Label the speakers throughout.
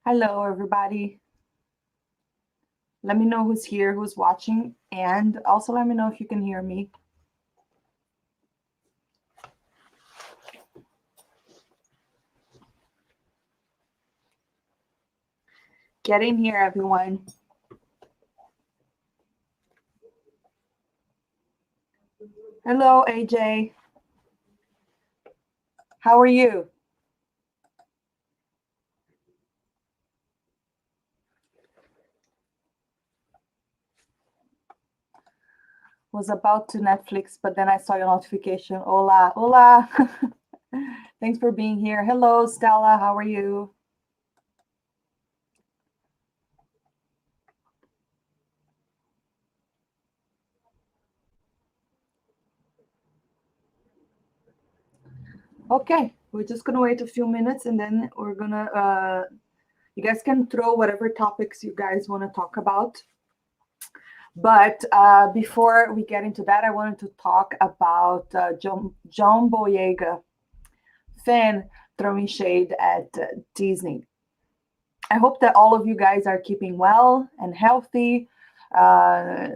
Speaker 1: Hello, everybody. Let me know who's here, who's watching, and also let me know if you can hear me. Get in here, everyone. Hello, AJ. How are you? Was about to Netflix, but then I saw your notification. Hola, hola. Thanks for being here. Hello, Stella. How are you? Okay, we're just gonna wait a few minutes and then we're gonna you guys can throw whatever topics you guys want to talk about. But before we get into that, I wanted to talk about John Boyega, fan throwing shade at Disney. I hope that all of you guys are keeping well and healthy. Uh,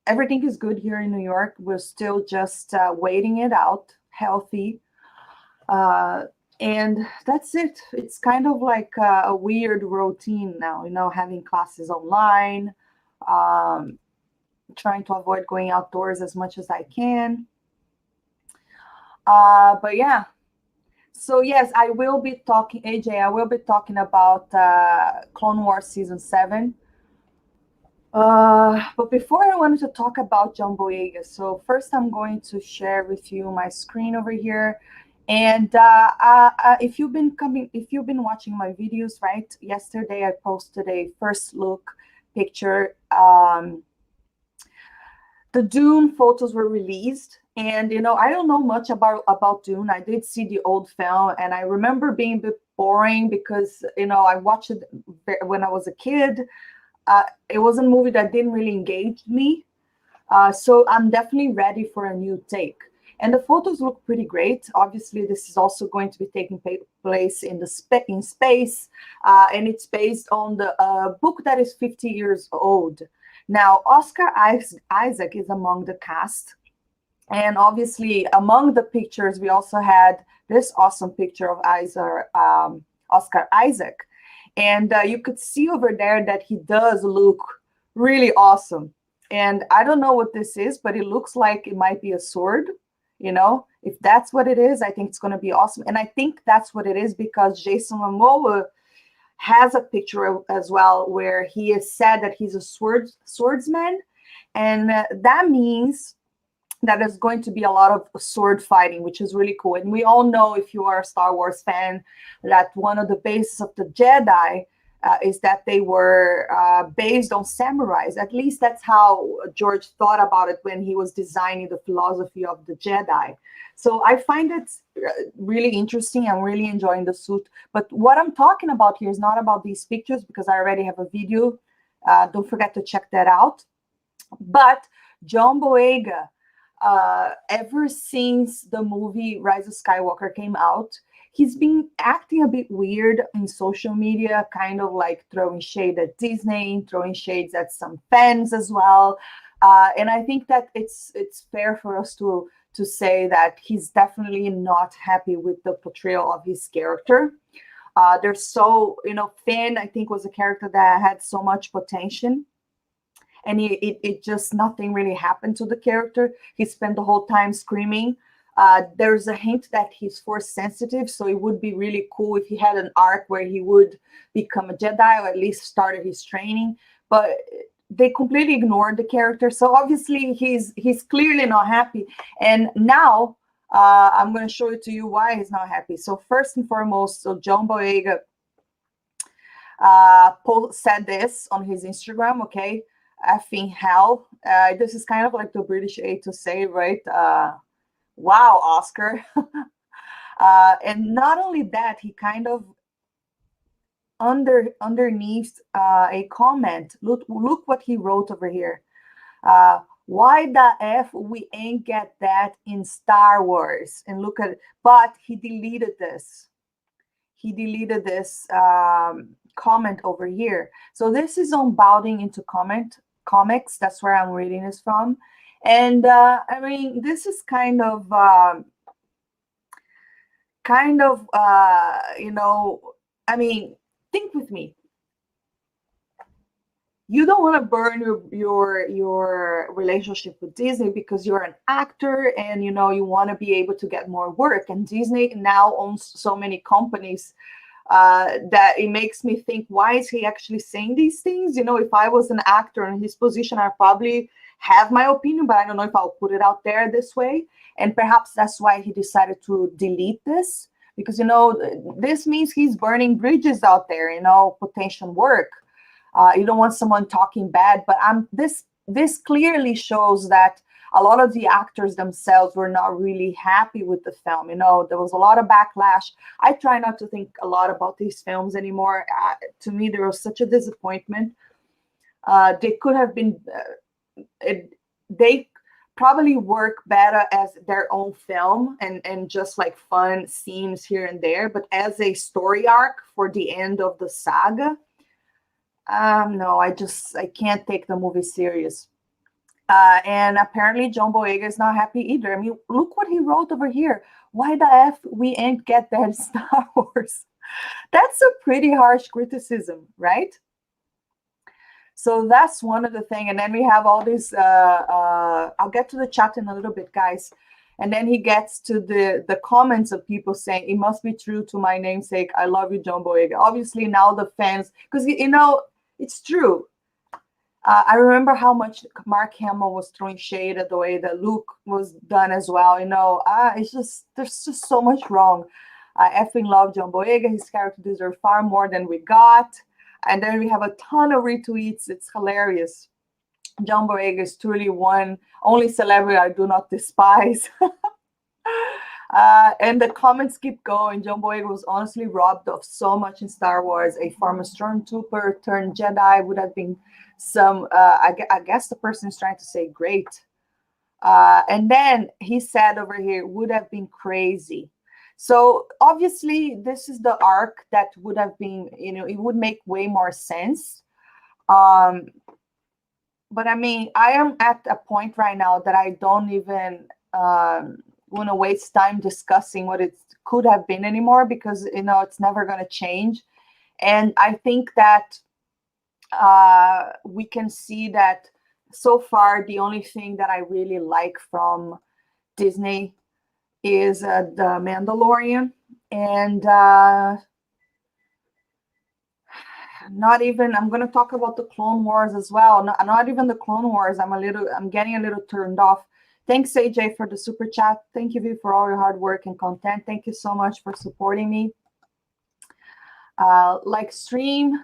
Speaker 1: Everything is good here in New York. We're still just waiting it out, healthy. Uh, and that's it. It's kind of like a weird routine now, having classes online, um, trying to avoid going outdoors as much as I can. But yeah, so yes, I will be talking, AJ, I will be talking about Clone Wars Season 7. But before I wanted to talk about John Boyega, so first I'm going to share with you my screen over here. And if you've been watching my videos, right? Yesterday I posted a first look picture. The Dune photos were released, and I don't know much about Dune. I did see the old film, and I remember being a bit boring because I watched it when I was a kid. It was a movie that didn't really engage me. So I'm definitely ready for a new take. And the photos look pretty great. Obviously, this is also going to be taking place in space, and it's based on the book that is 50 years old. Now, Oscar Isaac is among the cast, and obviously, among the pictures, we also had this awesome picture of Oscar Isaac, and you could see over there that he does look really awesome. And I don't know what this is, but it looks like it might be a sword. If that's what it is, I think it's going to be awesome. And I think that's what it is because Jason Momoa has a picture as well where he has said that he's a swordsman, and that means that there's going to be a lot of sword fighting, which is really cool. And we all know, if you are a Star Wars fan, that one of the bases of the Jedi is that they were based on samurais. At least that's how George thought about it when he was designing the philosophy of the Jedi. So I find it really interesting. I'm really enjoying the suit. But what I'm talking about here is not about these pictures because I already have a video. Don't forget to check that out. But John Boyega, ever since the movie Rise of Skywalker came out, he's been acting a bit weird in social media, kind of like throwing shade at Disney, throwing shades at some fans as well. And I think that it's fair for us to say that he's definitely not happy with the portrayal of his character. There's Finn, I think, was a character that had so much potential, and it just nothing really happened to the character. He spent the whole time screaming. There's a hint that he's force sensitive, so it would be really cool if he had an arc where he would become a Jedi or at least started his training. But they completely ignored the character, so obviously he's clearly not happy. And now I'm going to show it to you why he's not happy. So first and foremost, so John Boyega said this on his Instagram, okay? Effing hell. This is kind of like the British A to say, right? Wow, Oscar. And not only that, he kind of underneath a comment. Look what he wrote over here. Why the F we ain't get that in Star Wars? And look at it. But he deleted this. He deleted this comment over here. So this is on Bounding into Comics. That's where I'm reading this from. And I mean, this is you know, I mean, think with me. You don't want to burn your relationship with Disney because you're an actor and you know you want to be able to get more work. And Disney now owns so many companies that it makes me think, why is he actually saying these things? You know, if I was an actor in his position, I probably have my opinion, but I don't know if I'll put it out there this way. And perhaps that's why he decided to delete this, because you know this means he's burning bridges out there. You know, potential work. You don't want someone talking bad, but this clearly shows that a lot of the actors themselves were not really happy with the film. You know, there was a lot of backlash. I try not to think a lot about these films anymore. To me, there was such a disappointment. They could have been, they probably work better as their own film and just like fun scenes here and there. But as a story arc for the end of the saga, no, I can't take the movie serious. And apparently John Boyega is not happy either. I mean, look what he wrote over here. Why the F we ain't get that Star Wars? That's a pretty harsh criticism, right? So that's one of the things. And then we have all these, I'll get to the chat in a little bit, guys. And then he gets to the comments of people saying, it must be true to my namesake. I love you, John Boyega. Obviously now the fans, because, you know, it's true. I remember how much Mark Hamill was throwing shade at the way that Luke was done as well. You know, it's just, there's just so much wrong. I effing love John Boyega. His character deserves far more than we got. And then we have a ton of retweets. It's hilarious. John Boyega is truly one only celebrity I do not despise. And the comments keep going. John Boyega was honestly robbed of so much in Star Wars. A former stormtrooper turned Jedi would have been some, I guess the person is trying to say great. And then he said over here, would have been crazy. So obviously this is the arc that would have been, you know, it would make way more sense. But I mean, I am at a point right now that I don't even want to waste time discussing what it could have been anymore, because, you know, it's never going to change. And I think that we can see that so far the only thing that I really like from Disney is The Mandalorian, and not even, I'm going to talk about the Clone Wars as well. Not even the Clone Wars. I'm getting a little turned off. Thanks, AJ, for the super chat. Thank you for all your hard work and content. Thank you so much for supporting me. Like stream,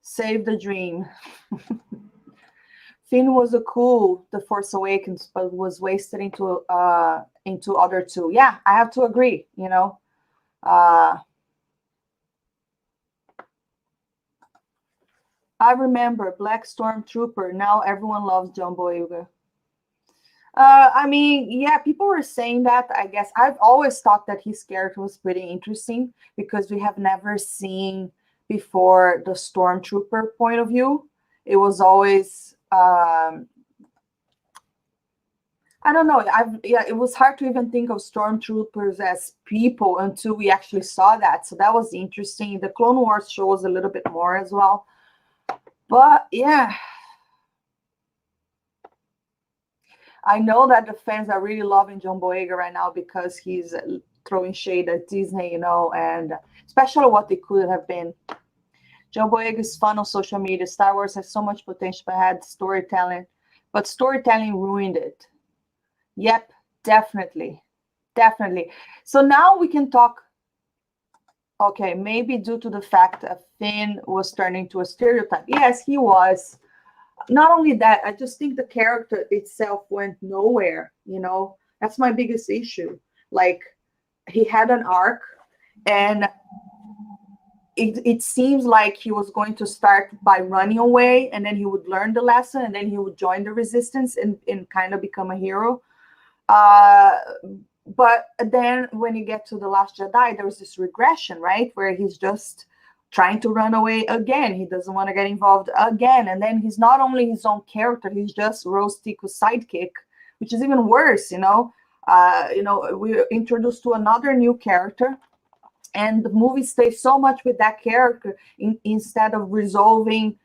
Speaker 1: save the dream. Finn was a cool The Force Awakens, but was wasted into other two. Yeah, I have to agree. You know, I remember Black Stormtrooper. Now everyone loves John Boyega. I mean, yeah, people were saying that. I guess I've always thought that his character was pretty interesting because we have never seen before the Stormtrooper point of view. It was always. I don't know. It was hard to even think of stormtroopers as people until we actually saw that. So that was interesting. The Clone Wars shows a little bit more as well. But yeah, I know that the fans are really loving John Boyega right now because he's throwing shade at Disney, you know, and especially what they could have been. John Boyega is fun on social media. Star Wars has so much potential, but had storytelling, but storytelling ruined it. Yep, definitely. So now we can talk. Okay, maybe due to the fact that Finn was turning to a stereotype. Yes, he was. Not only that, I just think the character itself went nowhere. You know, that's my biggest issue. Like, he had an arc, and it seems like he was going to start by running away, and then he would learn the lesson, and then he would join the resistance and kind of become a hero. Uh, but then when you get to The Last Jedi, there was this regression, right? Where he's just trying to run away again. He doesn't want to get involved again. And then he's not only his own character, he's just Rose Tico's sidekick, which is even worse, we're introduced to another new character, and the movie stays so much with that character instead of resolving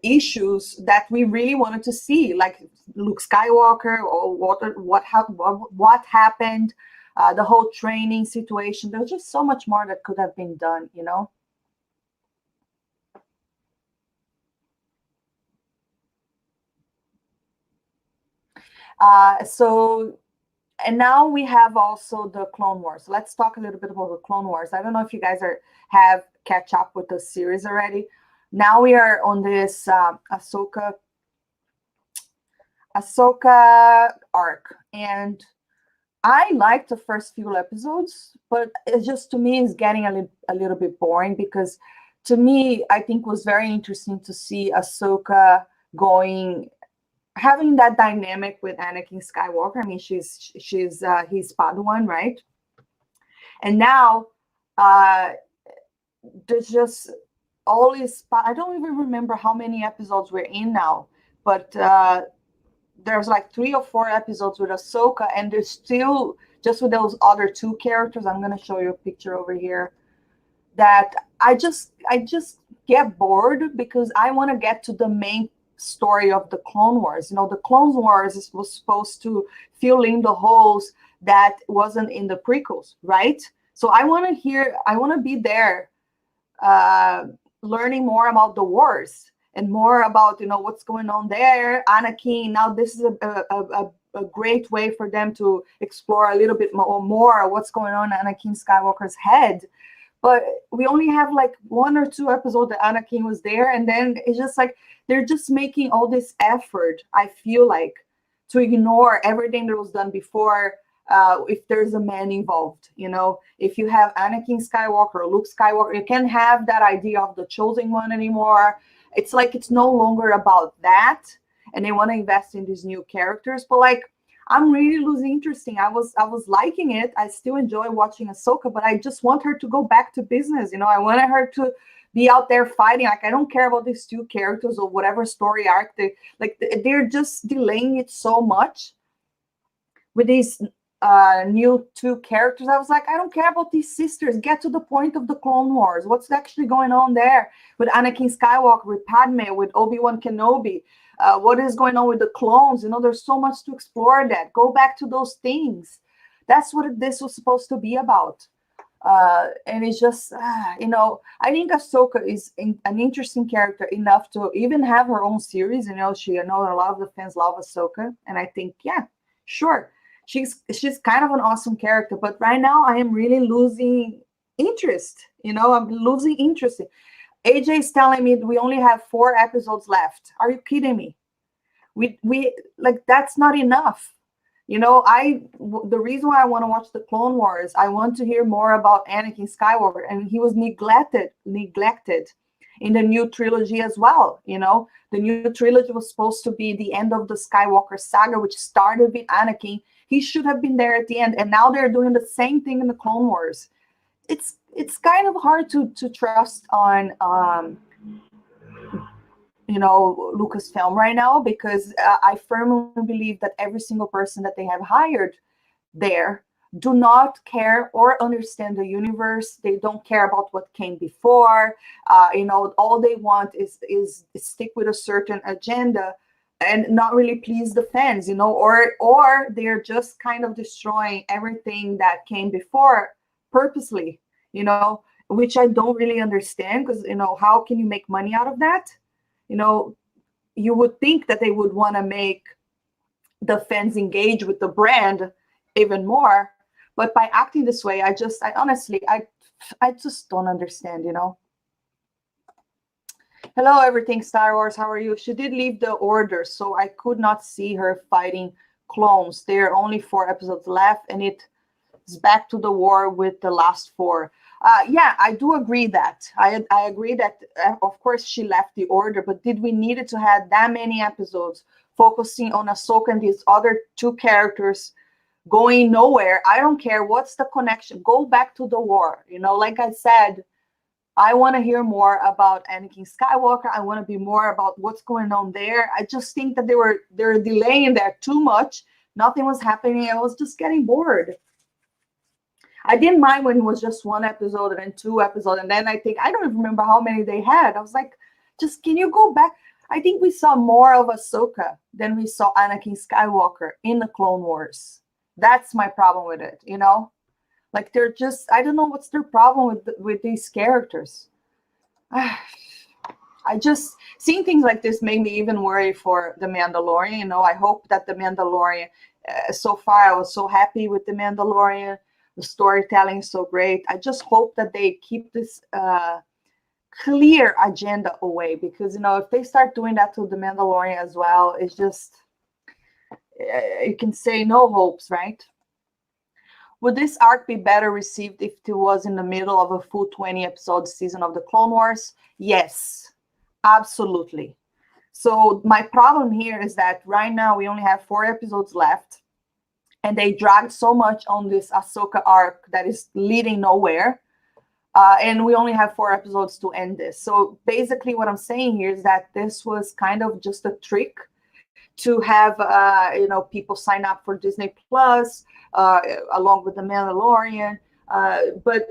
Speaker 1: issues that we really wanted to see, like Luke Skywalker, or what happened, the whole training situation. There's just so much more that could have been done. And now we have also the Clone Wars. Let's talk a little bit about the Clone Wars. I don't know if you guys have catch up with the series already. Now we are on this Ahsoka arc, and I like the first few episodes, but it just, to me, is getting a little bit boring, because to me, I think was very interesting to see Ahsoka having that dynamic with Anakin Skywalker. I mean, she's his Padawan, right? And now there's just all these. I don't even remember how many episodes we're in now, but there's like 3 or 4 episodes with Ahsoka, and there's still just with those other 2 characters. I'm gonna show you a picture over here. That I just get bored, because I want to get to the main story of the Clone Wars. The Clone Wars was supposed to fill in the holes that wasn't in the prequels, right? So I want to be there, learning more about the wars and more about what's going on there. Anakin. Now this is a great way for them to explore a little bit more what's going on in Anakin Skywalker's head. But we only have like 1 or 2 episodes that Anakin was there, and then it's just like they're just making all this effort, I feel like, to ignore everything that was done before. If there's a man involved, if you have Anakin Skywalker or Luke Skywalker, you can't have that idea of the chosen one anymore. It's like it's no longer about that, and they want to invest in these new characters. But like, I'm really losing interest. I was liking it. I still enjoy watching Ahsoka, but I just want her to go back to business. I wanted her to be out there fighting. Like, I don't care about these 2 characters or whatever story arc. They're just delaying it so much with these new 2 characters. I was like, I don't care about these sisters. Get to the point of the Clone Wars. What's actually going on there with Anakin Skywalker, with Padme, with Obi-Wan Kenobi? What is going on with the clones? There's so much to explore. That go back to those things. That's what this was supposed to be about. And it's just, I think Ahsoka is an interesting character enough to even have her own series. I know a lot of the fans love Ahsoka, and I think, yeah, sure, she's kind of an awesome character. But right now, I am really losing interest. I'm losing interest. AJ is telling me we only have 4 episodes left. Are you kidding me? We like, that's not enough. The reason why I want to watch the Clone Wars, I want to hear more about Anakin Skywalker, and he was neglected in the new trilogy as well. The new trilogy was supposed to be the end of the Skywalker saga, which started with Anakin. He should have been there at the end, and now they're doing the same thing in the Clone Wars. It's kind of hard to trust on Lucasfilm right now, because I firmly believe that every single person that they have hired there do not care or understand the universe. They don't care about what came before. All they want is stick with a certain agenda and not really please the fans, or they're just kind of destroying everything that came before purposely, which I don't really understand, because, how can you make money out of that? You would think that they would want to make the fans engage with the brand even more, but by acting this way, I honestly, I just don't understand. Hello, everything Star Wars. How are you? She did leave the order, so I could not see her fighting clones. There are only 4 episodes left, and it's it's back to the war with the last four. Yeah, I do agree that. I agree that, of course, she left the order, but did we need it to have that many episodes focusing on Ahsoka and these other two characters going nowhere? I don't care. What's the connection? Go back to the war. You know, like I said, I want to hear more about Anakin Skywalker. I want to be more about what's going on there. I just think that they're delaying that too much. Nothing was happening. I was just getting bored. I didn't mind when it was just one episode and then two episodes, and then I don't even remember how many they had. I was like, just can you go back? I think we saw more of Ahsoka than we saw Anakin Skywalker in the Clone Wars. That's my problem with it, you know? Like they're just, I don't know what's their problem with these characters. I just, seeing things like this made me even worry for The Mandalorian. You know, I hope that The Mandalorian, so far I was so happy with The Mandalorian. The storytelling is so great. I just hope that they keep this clear agenda away, because, you know, if they start doing that to The Mandalorian as well, it's just, you can say no hopes, right? Would this arc be better received if it was in the middle of a full 20 episode season of the Clone Wars? Yes, absolutely. So my problem here is that right now we only have 4 episodes left, and they dragged so much on this Ahsoka arc that is leading nowhere. And we only have 4 episodes to end this. So basically what I'm saying here is that this was kind of just a trick to have you know, people sign up for Disney Plus along with The Mandalorian. But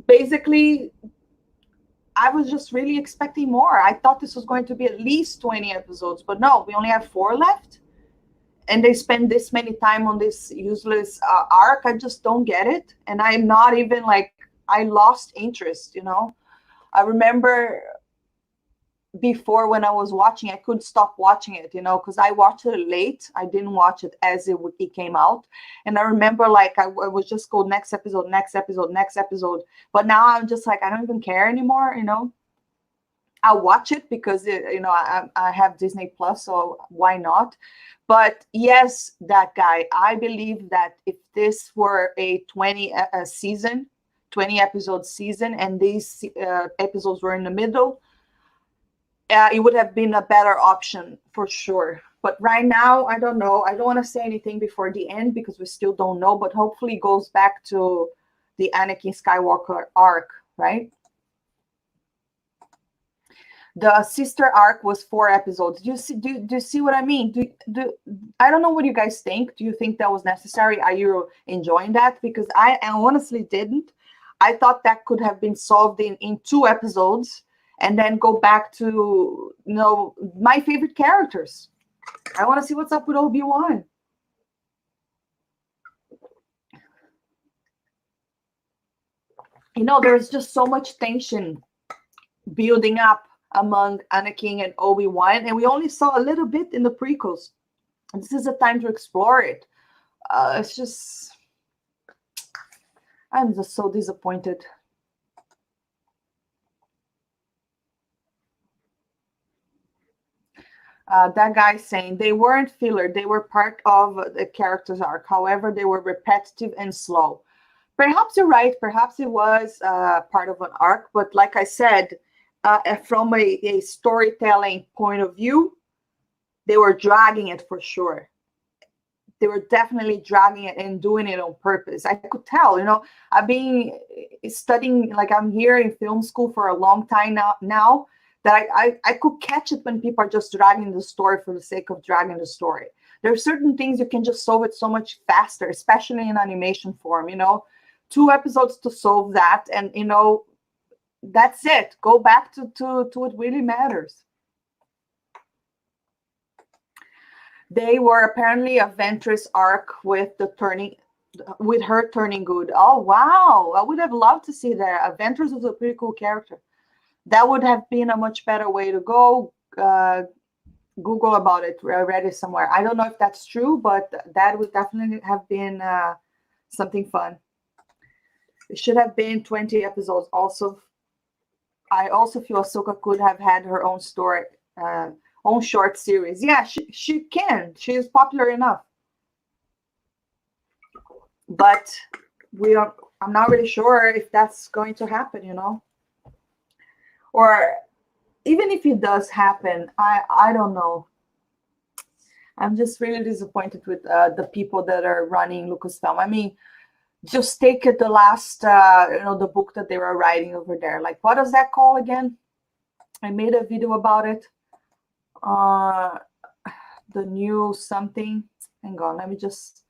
Speaker 1: basically, I was just really expecting more. I thought this was going to be at least 20 episodes, but no, we only have 4 left. And they spend this many time on this useless arc. I just don't get it. And I'm not even like, I lost interest, you know. I remember before when I was watching, I couldn't stop watching it, you know, because I watched it late. I didn't watch it as it came out. And I remember like I was just go next episode, next episode, next episode. But now I'm just like, I don't even care anymore, you know. I'll watch it because, you know, I have Disney Plus, so why not? But yes, that guy, I believe that if this were a 20 season, 20 episode season, and these episodes were in the middle, it would have been a better option for sure. But right now, I don't know. I don't want to say anything before the end because we still don't know, but hopefully it goes back to the Anakin Skywalker arc, right? The sister arc was 4 episodes. Do you see what I mean? I don't know what you guys think. Do you think that was necessary? Are you enjoying that? Because I honestly didn't. I thought that could have been solved in 2 episodes and then go back to, you know, my favorite characters. I want to see what's up with Obi-Wan. You know, there's just so much tension building up among Anakin and Obi-Wan, and we only saw a little bit in the prequels. And this is a time to explore it. It's just, I'm just so disappointed. That guy saying they weren't filler, they were part of the character's arc. However, they were repetitive and slow. Perhaps you're right. Perhaps it was part of an arc, but like I said, from a storytelling point of view, they were dragging it for sure. They were definitely dragging it and doing it on purpose. I could tell, you know, I've been studying, like I'm here in film school for a long time now that I could catch it when people are just dragging the story for the sake of dragging the story. There are certain things you can just solve it so much faster, especially in animation form, you know, 2 episodes to solve that. And, you know, that's it. Go back to what really matters. They were apparently a Ventress arc with her turning good. Oh wow, I would have loved to see that. Ventress was a pretty cool character. That would have been a much better way to go. Google about it. I read it somewhere. I don't know if that's true, but that would definitely have been something fun. It should have been 20 episodes. Also, I also feel Ahsoka could have had her own story, own short series. Yeah, she can. She is popular enough. but I'm not really sure if that's going to happen, or even if it does happen, I don't know. I'm just really disappointed with the people that are running Lucasfilm. I mean, just take it the last, the book that they were writing over there. Like, what does that call again? I made a video about it. The new something. Hang on, let me just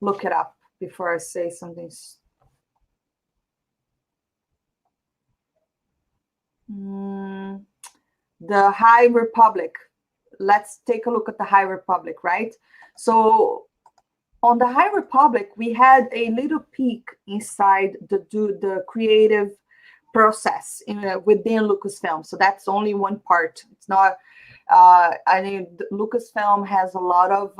Speaker 1: look it up before I say something. The High Republic. Let's take a look at the High Republic, right? So on the High Republic, we had a little peek inside the creative process within Lucasfilm. So that's only one part. It's not. I mean, Lucasfilm has a lot of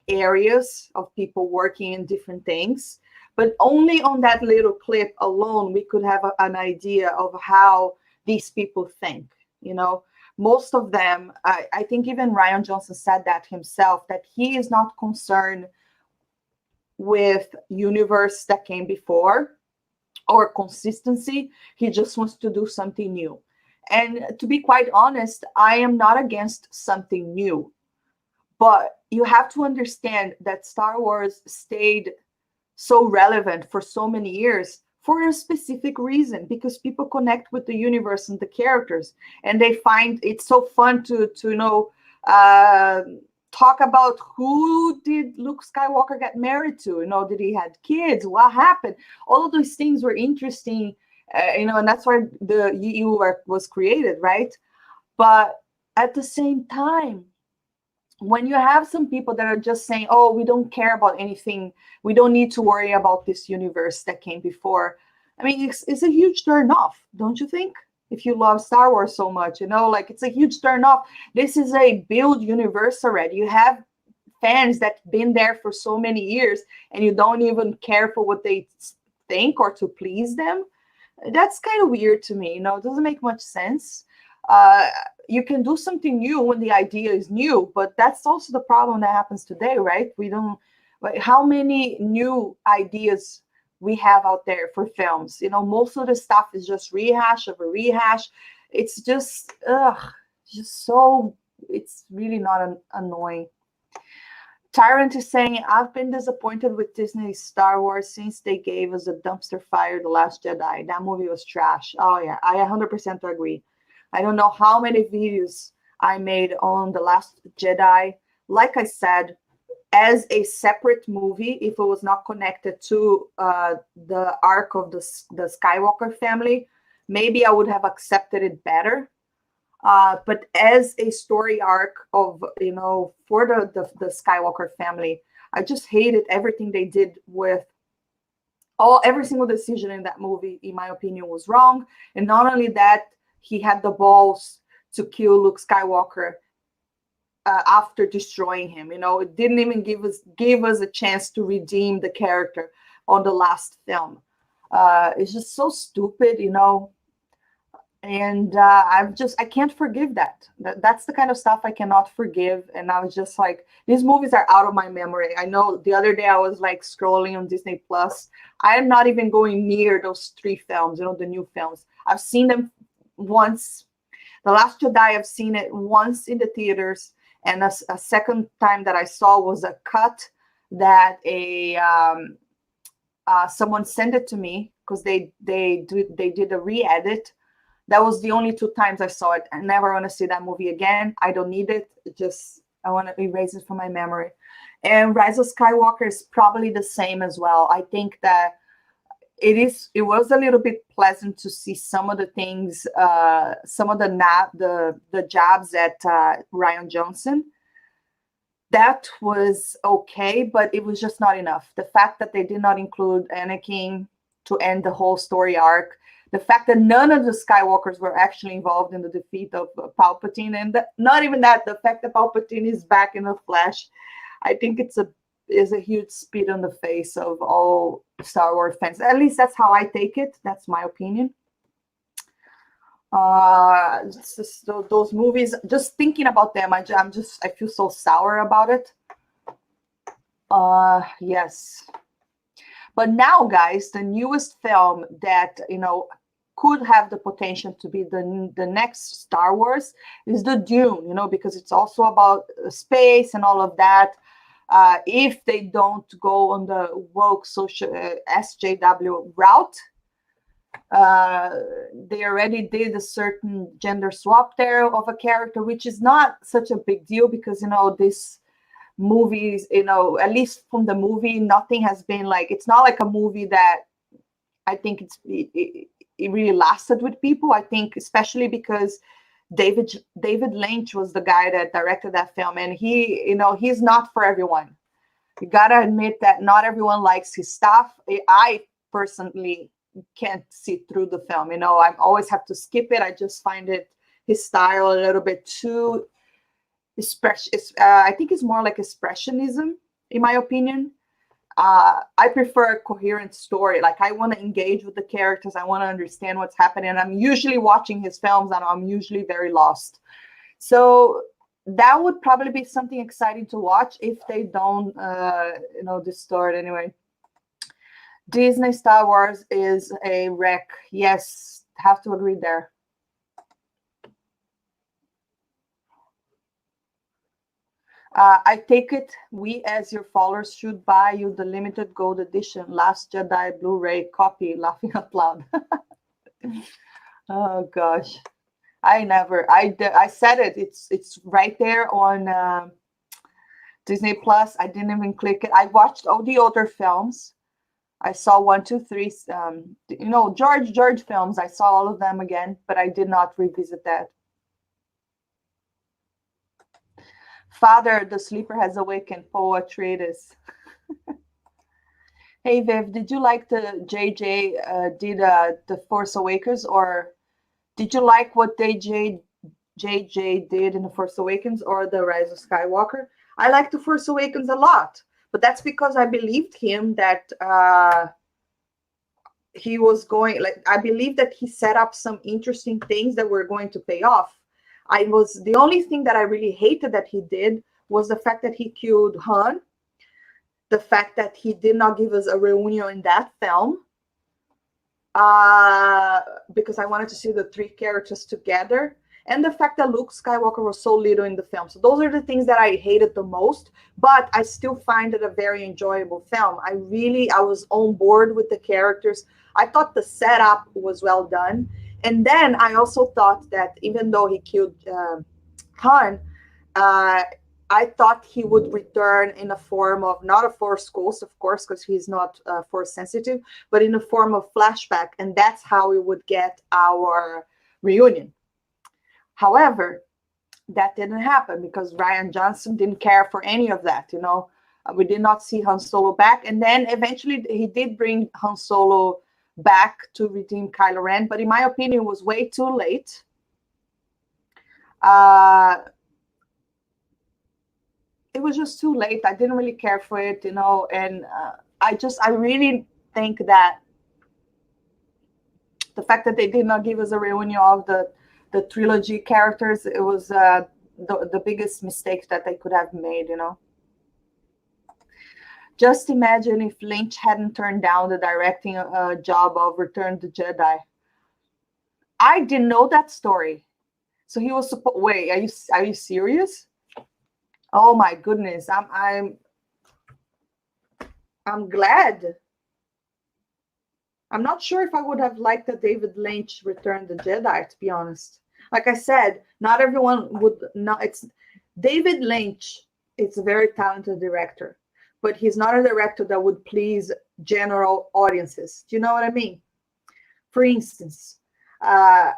Speaker 1: areas of people working in different things, but only on that little clip alone, we could have an idea of how these people think. Most of them, I think even Rian Johnson said that himself, that he is not concerned with universe that came before or consistency. He just wants to do something new. And to be quite honest, I am not against something new, but you have to understand that Star Wars stayed so relevant for so many years for a specific reason, because people connect with the universe and the characters, and they find it so fun to talk about who did Luke Skywalker get married to, did he had kids, what happened. All of those things were interesting, and that's why the EU was created, right? But at the same time, when you have some people that are just saying, oh, we don't care about anything, we don't need to worry about this universe that came before, I mean, it's a huge turn off, don't you think? If you love Star Wars so much, it's a huge turn off. This is a built universe already. You have fans that been there for so many years, and you don't even care for what they think or to please them. That's kind of weird to me. It doesn't make much sense. You can do something new when the idea is new, but that's also the problem that happens today, right? We don't. How many new ideas we have out there for films? Most of the stuff is just rehash of a rehash. It's just so. It's really not annoying. Tyrant is saying, I've been disappointed with Disney's Star Wars since they gave us a dumpster fire, The Last Jedi. That movie was trash. Oh yeah, I 100% agree. I don't know how many videos I made on The Last Jedi. Like I said, as a separate movie, if it was not connected to the arc of the Skywalker family, maybe I would have accepted it better. But as a story arc of, for the Skywalker family, I just hated everything they did with every single decision in that movie, in my opinion, was wrong. And not only that, he had the balls to kill Luke Skywalker after destroying him. It didn't even give us a chance to redeem the character on the last film. It's just so stupid, and I can't forgive that. That's the kind of stuff I cannot forgive. And I was just like, these movies are out of my memory. I know the other day I was like scrolling on Disney Plus. I am not even going near those 3 films, the new films. I've seen them once. The Last Jedi, I've seen it once in the theaters, and a second time that I saw was a cut that someone sent it to me, because they did a re-edit. That was the only 2 times I saw it. I never want to see that movie again. I don't need it. I want to erase it from my memory. And Rise of Skywalker is probably the same as well. I think that it was a little bit pleasant to see some of the things, some of the jabs at Rian Johnson. That was okay, but it was just not enough. The fact that they did not include Anakin to end the whole story arc, the fact that none of the Skywalkers were actually involved in the defeat of Palpatine, and not even that, the fact that Palpatine is back in the flesh, I think is a huge spit on the face of all Star Wars fans. At least that's how I take it. That's my opinion. Those movies, just thinking about them, I feel so sour about it. Yes. But now, guys, the newest film that, could have the potential to be the next Star Wars is the Dune, because it's also about space and all of that. If they don't go on the woke social SJW route, they already did a certain gender swap there of a character, which is not such a big deal because, this movies, at least from the movie, nothing has been like, it's not like a movie that I think it really lasted with people. I think especially because David Lynch was the guy that directed that film, and he's not for everyone. You gotta admit that not everyone likes his stuff. I personally can't see through the film. I always have to skip it. I just find his style a little bit too I think it's more like expressionism, in my opinion. I prefer a coherent story. Like, I want to engage with the characters. I want to understand what's happening. And I'm usually watching his films and I'm usually very lost. So that would probably be something exciting to watch if they don't, distort anyway. Disney Star Wars is a wreck. Yes, have to agree there. I take it we, as your followers, should buy you the limited gold edition Last Jedi Blu-ray copy. Laughing out loud. Oh gosh, I said it. It's right there on Disney Plus. I didn't even click it. I watched all the older films. I saw 1, 2, 3. George films. I saw all of them again, but I did not revisit that. Father, the sleeper has awakened. Poe Atreides. Hey Viv, did you like the JJ did the Force Awakens, or did you like what JJ did in the Force Awakens or the Rise of Skywalker? I like the Force Awakens a lot, but that's because I believed him that he was going. Like, I believe that he set up some interesting things that were going to pay off. The only thing that I really hated that he did was the fact that he killed Han, the fact that he did not give us a reunion in that film, because I wanted to see the 3 characters together, and the fact that Luke Skywalker was so little in the film. So those are the things that I hated the most, but I still find it a very enjoyable film. I was on board with the characters. I thought the setup was well done. And then I also thought that even though he killed Han, I thought he would return in a form of, not a Force ghost, of course, because he's not Force sensitive, but in a form of flashback. And that's how we would get our reunion. However, that didn't happen because Rian Johnson didn't care for any of that. We did not see Han Solo back. And then eventually he did bring Han Solo back to redeem Kylo Ren, but in my opinion, it was way too late. It was just too late. I didn't really care for it, and I really think that the fact that they did not give us a reunion of the trilogy characters, it was the biggest mistake that they could have made. Just imagine if Lynch hadn't turned down the directing job of Return of the Jedi. I didn't know that story. So he was supposed. Wait, are you serious? Oh my goodness! I'm glad. I'm not sure if I would have liked the David Lynch Return of the Jedi, to be honest. Like I said, not everyone would. Not it's David Lynch. It's a very talented director, but he's not a director that would please general audiences. Do you know what I mean? For instance, I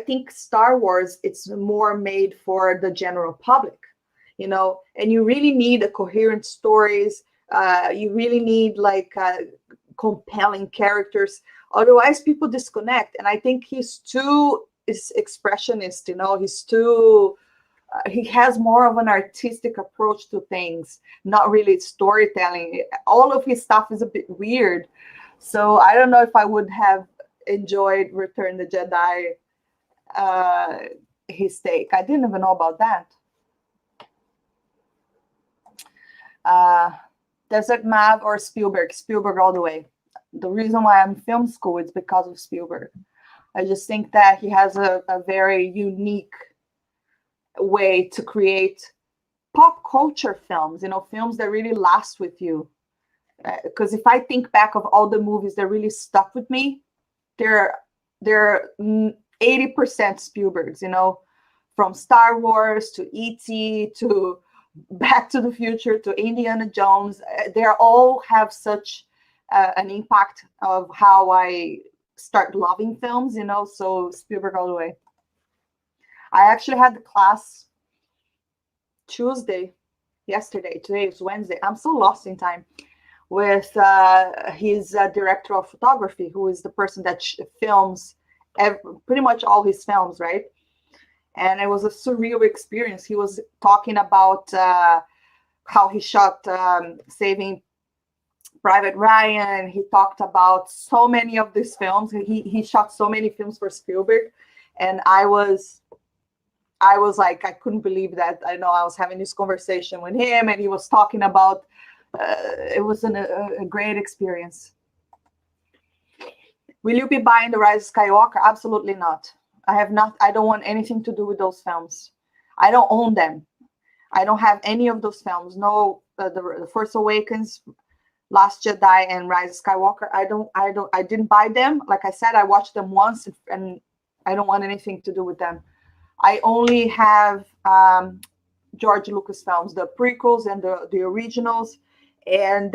Speaker 1: think Star Wars, it's more made for the general public, and you really need a coherent stories. You really need compelling characters. Otherwise, people disconnect. And I think he's too expressionist, he's too... he has more of an artistic approach to things, not really storytelling. All of his stuff is a bit weird. So I don't know if I would have enjoyed Return of the Jedi, his take. I didn't even know about that. Desert Mav or Spielberg? Spielberg all the way. the reason why I'm in film school is because of Spielberg. I just think that he has a very unique way to create pop culture films, films that really last with you. Because if I think back of all the movies that really stuck with me, they're 80% Spielberg's, from Star Wars to E.T. to Back to the Future to Indiana Jones. They all have such an impact of how I start loving films, so Spielberg all the way. I actually had the class yesterday. Today is Wednesday. I'm so lost in time. With his director of photography, who is the person that films pretty much all his films, right? And it was a surreal experience. He was talking about how he shot Saving Private Ryan. He talked about so many of these films. He shot so many films for Spielberg, and I was like, I couldn't believe that. I was having this conversation with him, and he was talking about. It was a great experience. Will you be buying The Rise of Skywalker? Absolutely not. I don't want anything to do with those films. I don't own them. I don't have any of those films. No, the Force Awakens, Last Jedi, and Rise of Skywalker. I didn't buy them. Like I said, I watched them once, and I don't want anything to do with them. I only have George Lucas films, the prequels and the originals. And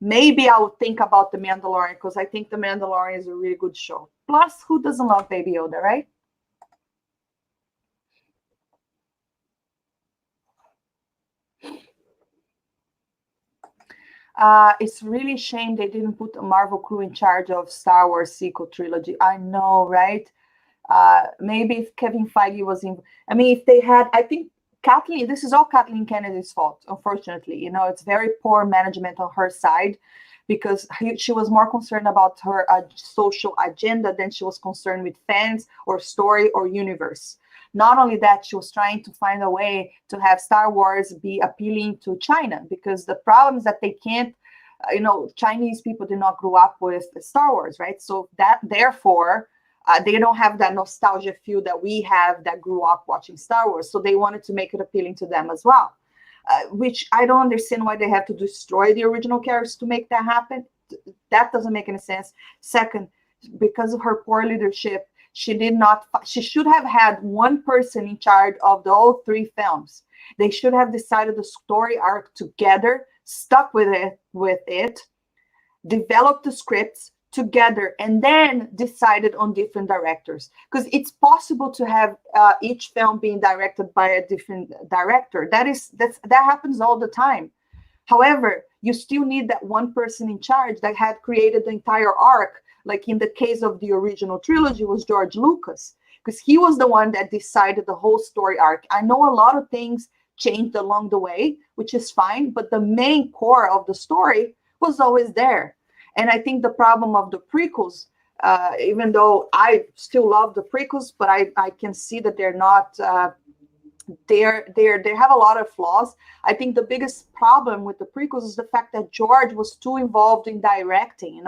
Speaker 1: maybe I would think about The Mandalorian, because I think The Mandalorian is a really good show. Plus, who doesn't love Baby Yoda, right? It's really a shame they didn't put a Marvel crew in charge of Star Wars sequel trilogy. I know, right? Maybe if Kevin Feige was in, if they had, I think this is all Kathleen Kennedy's fault, unfortunately. It's very poor management on her side, because she was more concerned about her social agenda than she was concerned with fans or story or universe. Not only that, she was trying to find a way to have Star Wars be appealing to China, because the problem is that they can't, Chinese people did not grow up with Star Wars, right? So that, therefore, they don't have that nostalgia feel that we have that grew up watching Star Wars. So they wanted to make it appealing to them as well, which I don't understand why they have to destroy the original characters to make that happen. That doesn't make any sense. Second, because of her poor leadership, she should have had one person in charge of all three films. They should have decided the story arc together, stuck with it, developed the scripts together, and then decided on different directors, because it's possible to have each film being directed by a different director. That happens all the time. However, you still need that one person in charge that had created the entire arc. Like in the case of the original trilogy was George Lucas, because he was the one that decided the whole story arc. I know a lot of things changed along the way, which is fine, but the main core of the story was always there. And I think the problem of the prequels, even though I still love the prequels, but I can see that they're not, they have a lot of flaws. I think the biggest problem with the prequels is the fact that George was too involved in directing.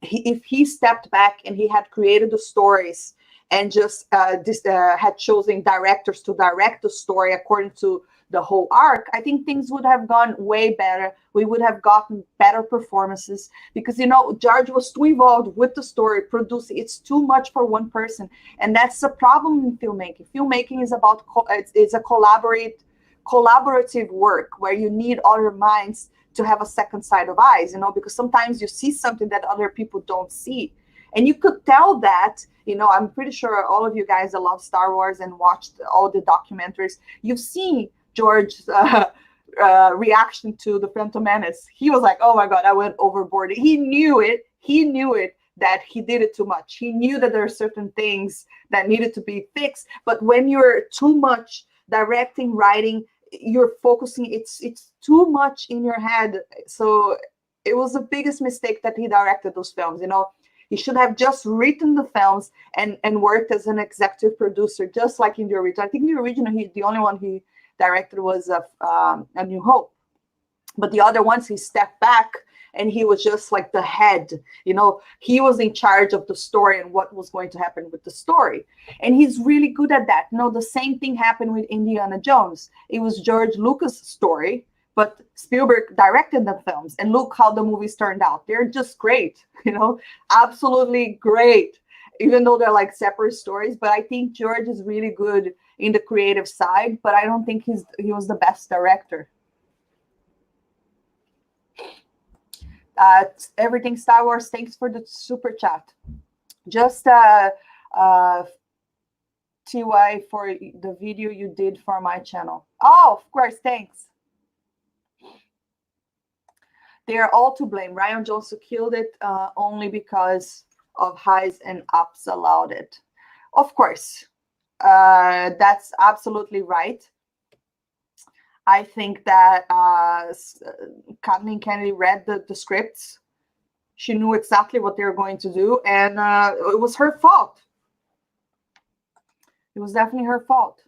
Speaker 1: If he stepped back and he had created the stories and just had chosen directors to direct the story according to the whole arc, I think things would have gone way better. We would have gotten better performances, because George was too involved with the story, producing. It's too much for one person, and that's the problem in filmmaking. Filmmaking is about it's a collaborative work where you need other minds to have a second side of eyes. Because sometimes you see something that other people don't see, and you could tell that. I'm pretty sure all of you guys that love Star Wars and watched all the documentaries, you've seen George's reaction to the Phantom Menace. He was like, "Oh my God, I went overboard." He knew it. That he did it too much. He knew that there are certain things that needed to be fixed. But when you're too much directing, writing, you're focusing. It's too much in your head. So it was the biggest mistake that he directed those films. He should have just written the films and worked as an executive producer, just like in the original. I think the original, the only one he directed was A New Hope, but the other ones he stepped back and he was just like the head. He was in charge of the story and what was going to happen with the story. And he's really good at that. The same thing happened with Indiana Jones. It was George Lucas' story, but Spielberg directed the films, and look how the movies turned out. They're just great, absolutely great, even though they're like separate stories. But I think George is really good in the creative side, but I don't think he was the best director. Everything Star Wars, thanks for the super chat. Just TY for the video you did for my channel. Oh, of course, thanks. They are all to blame. Rian Johnson killed it only because of highs and ups allowed it. Of course, that's absolutely right. I think that Kathleen Kennedy read the scripts. She knew exactly what they were going to do, and it was her fault. It was definitely her fault.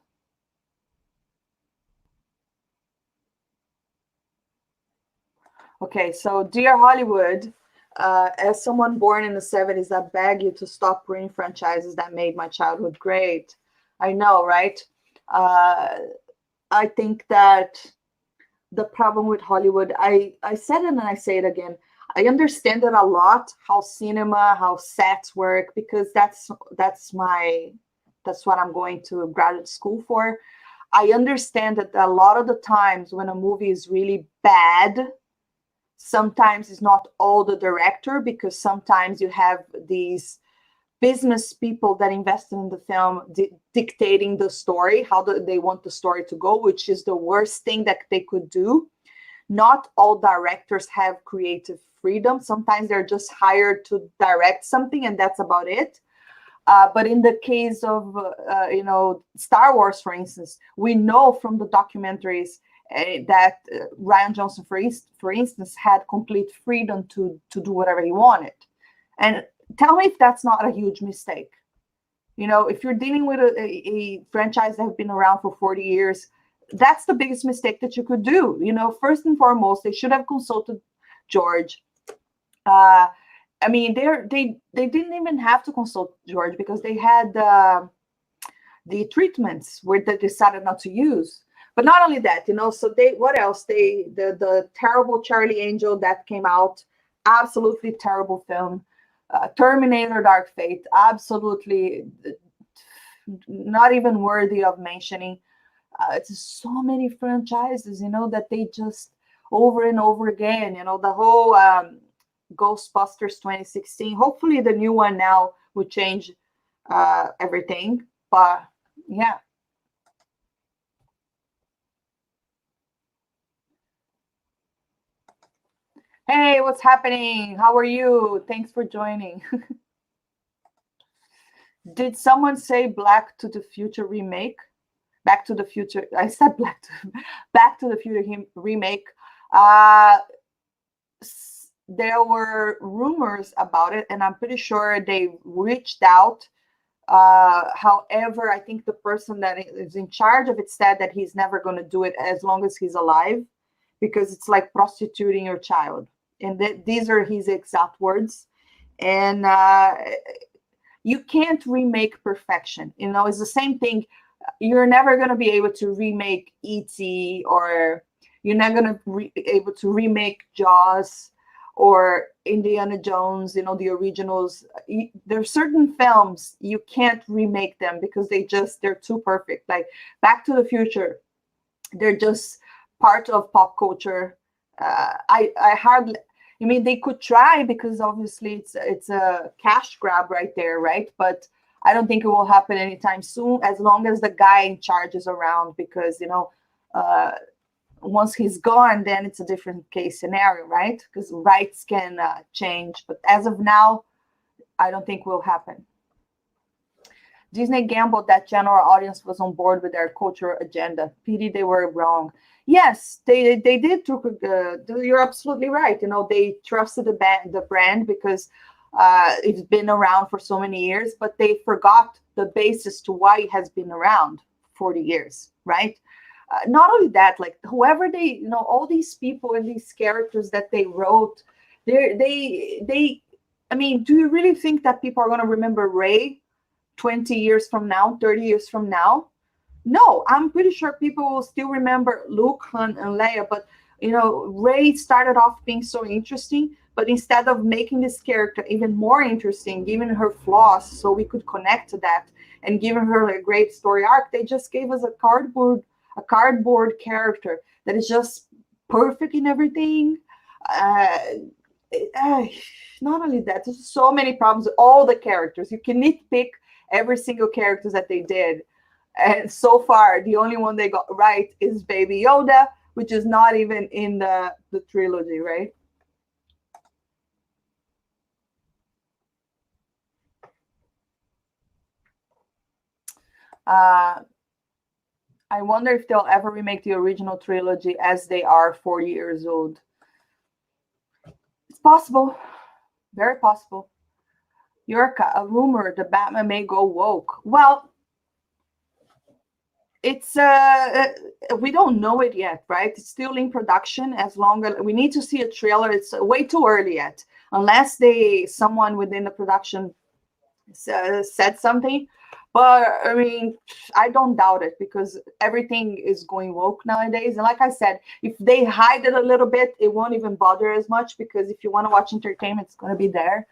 Speaker 1: Okay, so dear Hollywood, as someone born in the 70s, I beg you to stop ruining franchises that made my childhood great. I know, right? I think that the problem with Hollywood, I said it and I say it again. I understand it a lot, how cinema, how sets work, because that's what I'm going to graduate school for. I understand that a lot of the times when a movie is really bad, sometimes it's not all the director, because sometimes you have these business people that invested in the film dictating the story, how they want the story to go, which is the worst thing that they could do. Not all directors have creative freedom. Sometimes they're just hired to direct something, and that's about it. But in the case of Star Wars, for instance, we know from the documentaries that Rian Johnson, for instance, had complete freedom to do whatever he wanted. And tell me if that's not a huge mistake. If you're dealing with a franchise that has been around for 40 years, that's the biggest mistake that you could do. First and foremost, they should have consulted George. I mean, they didn't even have to consult George, because they had the treatments where they decided not to use. But not only that, so what else? The terrible Charlie Angel that came out, absolutely terrible film. Terminator Dark Fate, absolutely not even worthy of mentioning. It's so many franchises, that they just over and over again, the whole Ghostbusters 2016. Hopefully the new one now will change everything. But yeah. Hey, what's happening? How are you? Thanks for joining. Did someone say Back to the Future remake? Back to the Future. I said Back to the Future remake. There were rumors about it, and I'm pretty sure they reached out. However, I think the person that is in charge of it said that he's never going to do it as long as he's alive, because it's like prostituting your child. And these are his exact words. And you can't remake perfection. It's the same thing. You're never going to be able to remake E.T., or you're not going to be able to remake Jaws or Indiana Jones, the originals. There are certain films you can't remake them, because they're too perfect. Like Back to the Future, they're just part of pop culture. I mean, they could try, because obviously it's a cash grab right there, right? But I don't think it will happen anytime soon, as long as the guy in charge is around, because once he's gone, then it's a different case scenario, right? Because rights can change. But as of now, I don't think will happen. Disney gambled that general audience was on board with their cultural agenda. Pity they were wrong. Yes, they did. You're absolutely right. They trusted the brand, because it's been around for so many years, but they forgot the basis to why it has been around 40 years, right? Not only that, like whoever all these people and these characters that they wrote, They I mean, do you really think that people are going to remember Ray 20 years from now, 30 years from now? No, I'm pretty sure people will still remember Luke, Han, and Leia. But Ray started off being so interesting, but instead of making this character even more interesting, giving her flaws so we could connect to that, and giving her a great story arc, they just gave us a cardboard character that is just perfect in everything. Uh, uh, Not only that, there's so many problems with all the characters. You can nitpick every single character that they did, and so far, the only one they got right is Baby Yoda, which is not even in the trilogy, right? Uh, I wonder if they'll ever remake the original trilogy as they are 40 years old. It's possible, very possible. Yurka, a rumor the Batman may go woke. Well, it's we don't know it yet, right? It's still in production. As long as we need to see a trailer, it's way too early yet, unless someone within the production said something. But I mean, I don't doubt it, because everything is going woke nowadays. And like I said, if they hide it a little bit, it won't even bother as much, because if you want to watch entertainment, it's going to be there.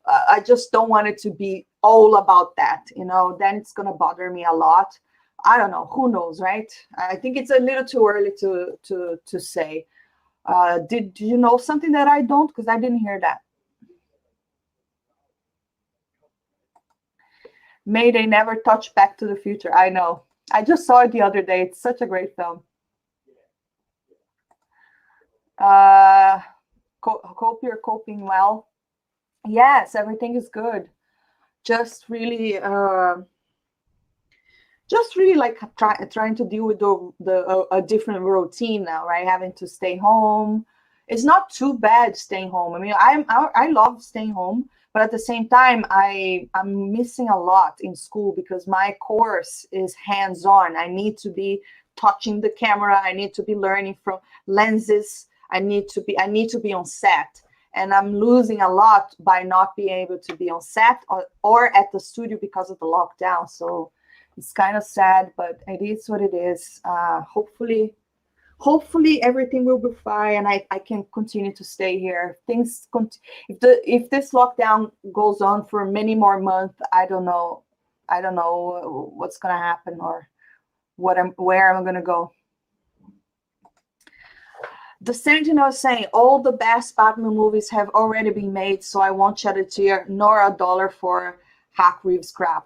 Speaker 1: I just don't want it to be all about that, then it's going to bother me a lot. I don't know, who knows, right? I think it's a little too early to say. Did you know something that I don't? Because I didn't hear that. May they never touch Back to the Future. I know. I just saw it the other day. It's such a great film. Uh, Hope you're coping well. Yes, everything is good. Just really, like trying to deal with a different routine now, right? Having to stay home. It's not too bad staying home. I mean, I love staying home, but at the same time, I'm missing a lot in school, because my course is hands on. I need to be touching the camera. I need to be learning from lenses. I need to be on set, and I'm losing a lot by not being able to be on set or at the studio because of the lockdown. So it's kind of sad, but it is what it is. Hopefully everything will be fine, and I can continue to stay here. If this lockdown goes on for many more months, I don't know what's gonna happen, or where I'm gonna go. The Sentinel is saying all the best Batman movies have already been made, so I won't shed a tear nor a dollar for Hack Reeves crap.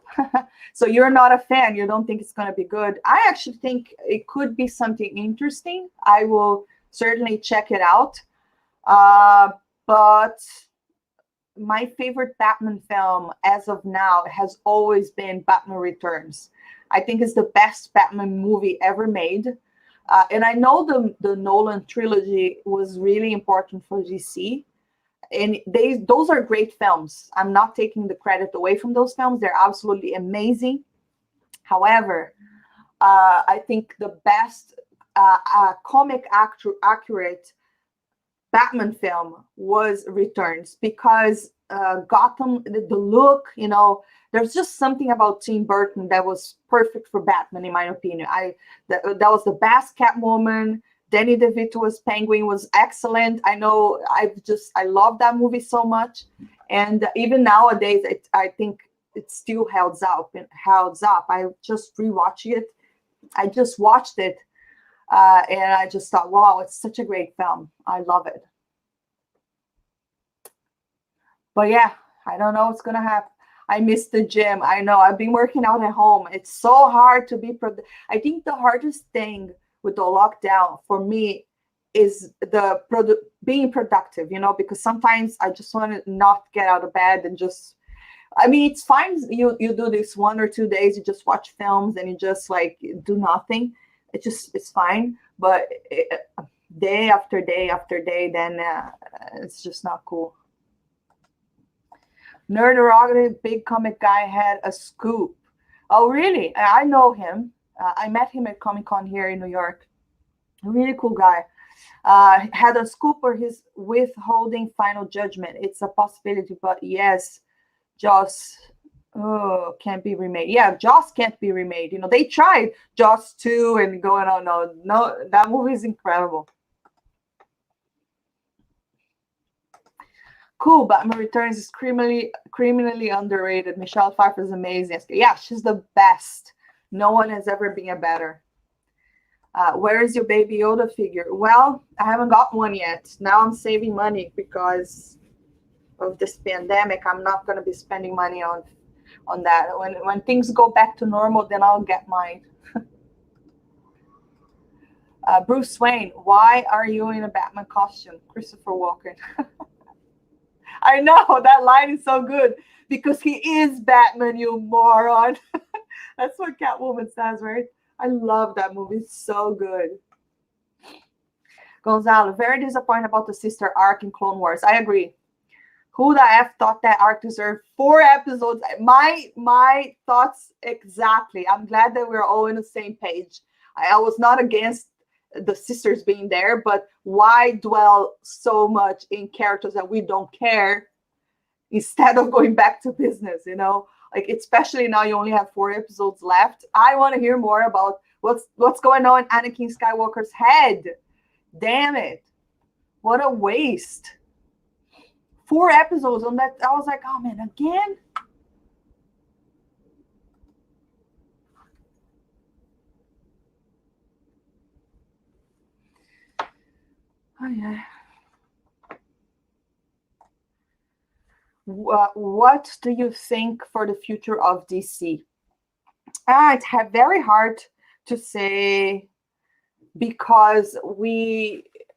Speaker 1: So you're not a fan. You don't think it's going to be good. I actually think it could be something interesting. I will certainly check it out. But my favorite Batman film as of now has always been Batman Returns. I think it's the best Batman movie ever made. And I know the Nolan trilogy was really important for DC, and those are great films. I'm not taking the credit away from those films. They're absolutely amazing. However, I think the best accurate Batman film was Returns, because Gotham, the look, there's just something about Tim Burton that was perfect for Batman, in my opinion. That was the best Catwoman. Danny DeVito's Penguin was excellent. I know I love that movie so much, and even nowadays, I think it still holds up. I just rewatched it. I just watched it, and I just thought, wow, it's such a great film. I love it. But yeah, I don't know what's gonna happen. I miss the gym. I know, I've been working out at home. It's so hard to be I think the hardest thing with the lockdown for me is being productive, because sometimes I just want to not get out of bed and just, I mean, it's fine. You do this 1 or 2 days, you just watch films and you just like do nothing. It's fine. But day after day after day, then it's just not cool. Nerd big comic guy had a scoop. Oh, really? I know him. I met him at Comic Con here in New York. A really cool guy. Had a scoop or his withholding final judgment. It's a possibility, but yes, Joss, oh, can't be remade. Yeah, Joss can't be remade. You know, they tried Joss 2 and going on. No, no, that movie is incredible. Cool, Batman Returns is criminally underrated. Michelle Pfeiffer is amazing. Yeah, she's the best. No one has ever been a better. Where is your Baby Yoda figure? Well, I haven't got one yet. Now I'm saving money because of this pandemic. I'm not going to be spending money on that. When things go back to normal, then I'll get mine. Bruce Wayne, why are you in a Batman costume? Christopher Walken. I know, that line is so good because he is Batman, you moron. That's what Catwoman says, right? I love that movie. It's so good. Gonzalo, very disappointed about the sister arc in Clone Wars. I agree. Who the F thought that arc deserved 4 episodes? My thoughts exactly. I'm glad that we're all on the same page. I was not against the sisters being there, but why dwell so much in characters that we don't care instead of going back to business, you know? Like, especially now you only have 4 episodes left. I want to hear more about what's going on in Anakin Skywalker's head. Damn it. What a waste. 4 episodes on that. I was like, oh man, again? Oh yeah. What do you think for the future of DC? It's very hard to say because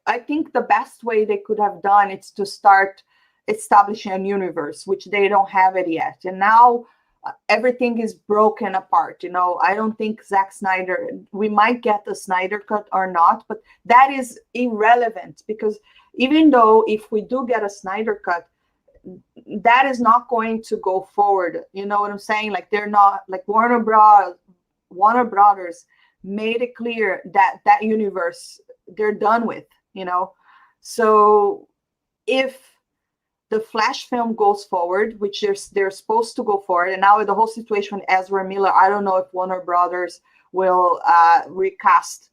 Speaker 1: I think the best way they could have done is to start establishing a universe, which they don't have it yet. And now everything is broken apart. You know, I don't think Zack Snyder, we might get the Snyder cut or not, but that is irrelevant because even though if we do get a Snyder cut, that is not going to go forward. You know what I'm saying? Like, they're not, like Warner Brothers made it clear that that universe they're done with, you know. So if the Flash film goes forward, which they're supposed to go forward, and now with the whole situation with Ezra Miller, I don't know if Warner Brothers will recast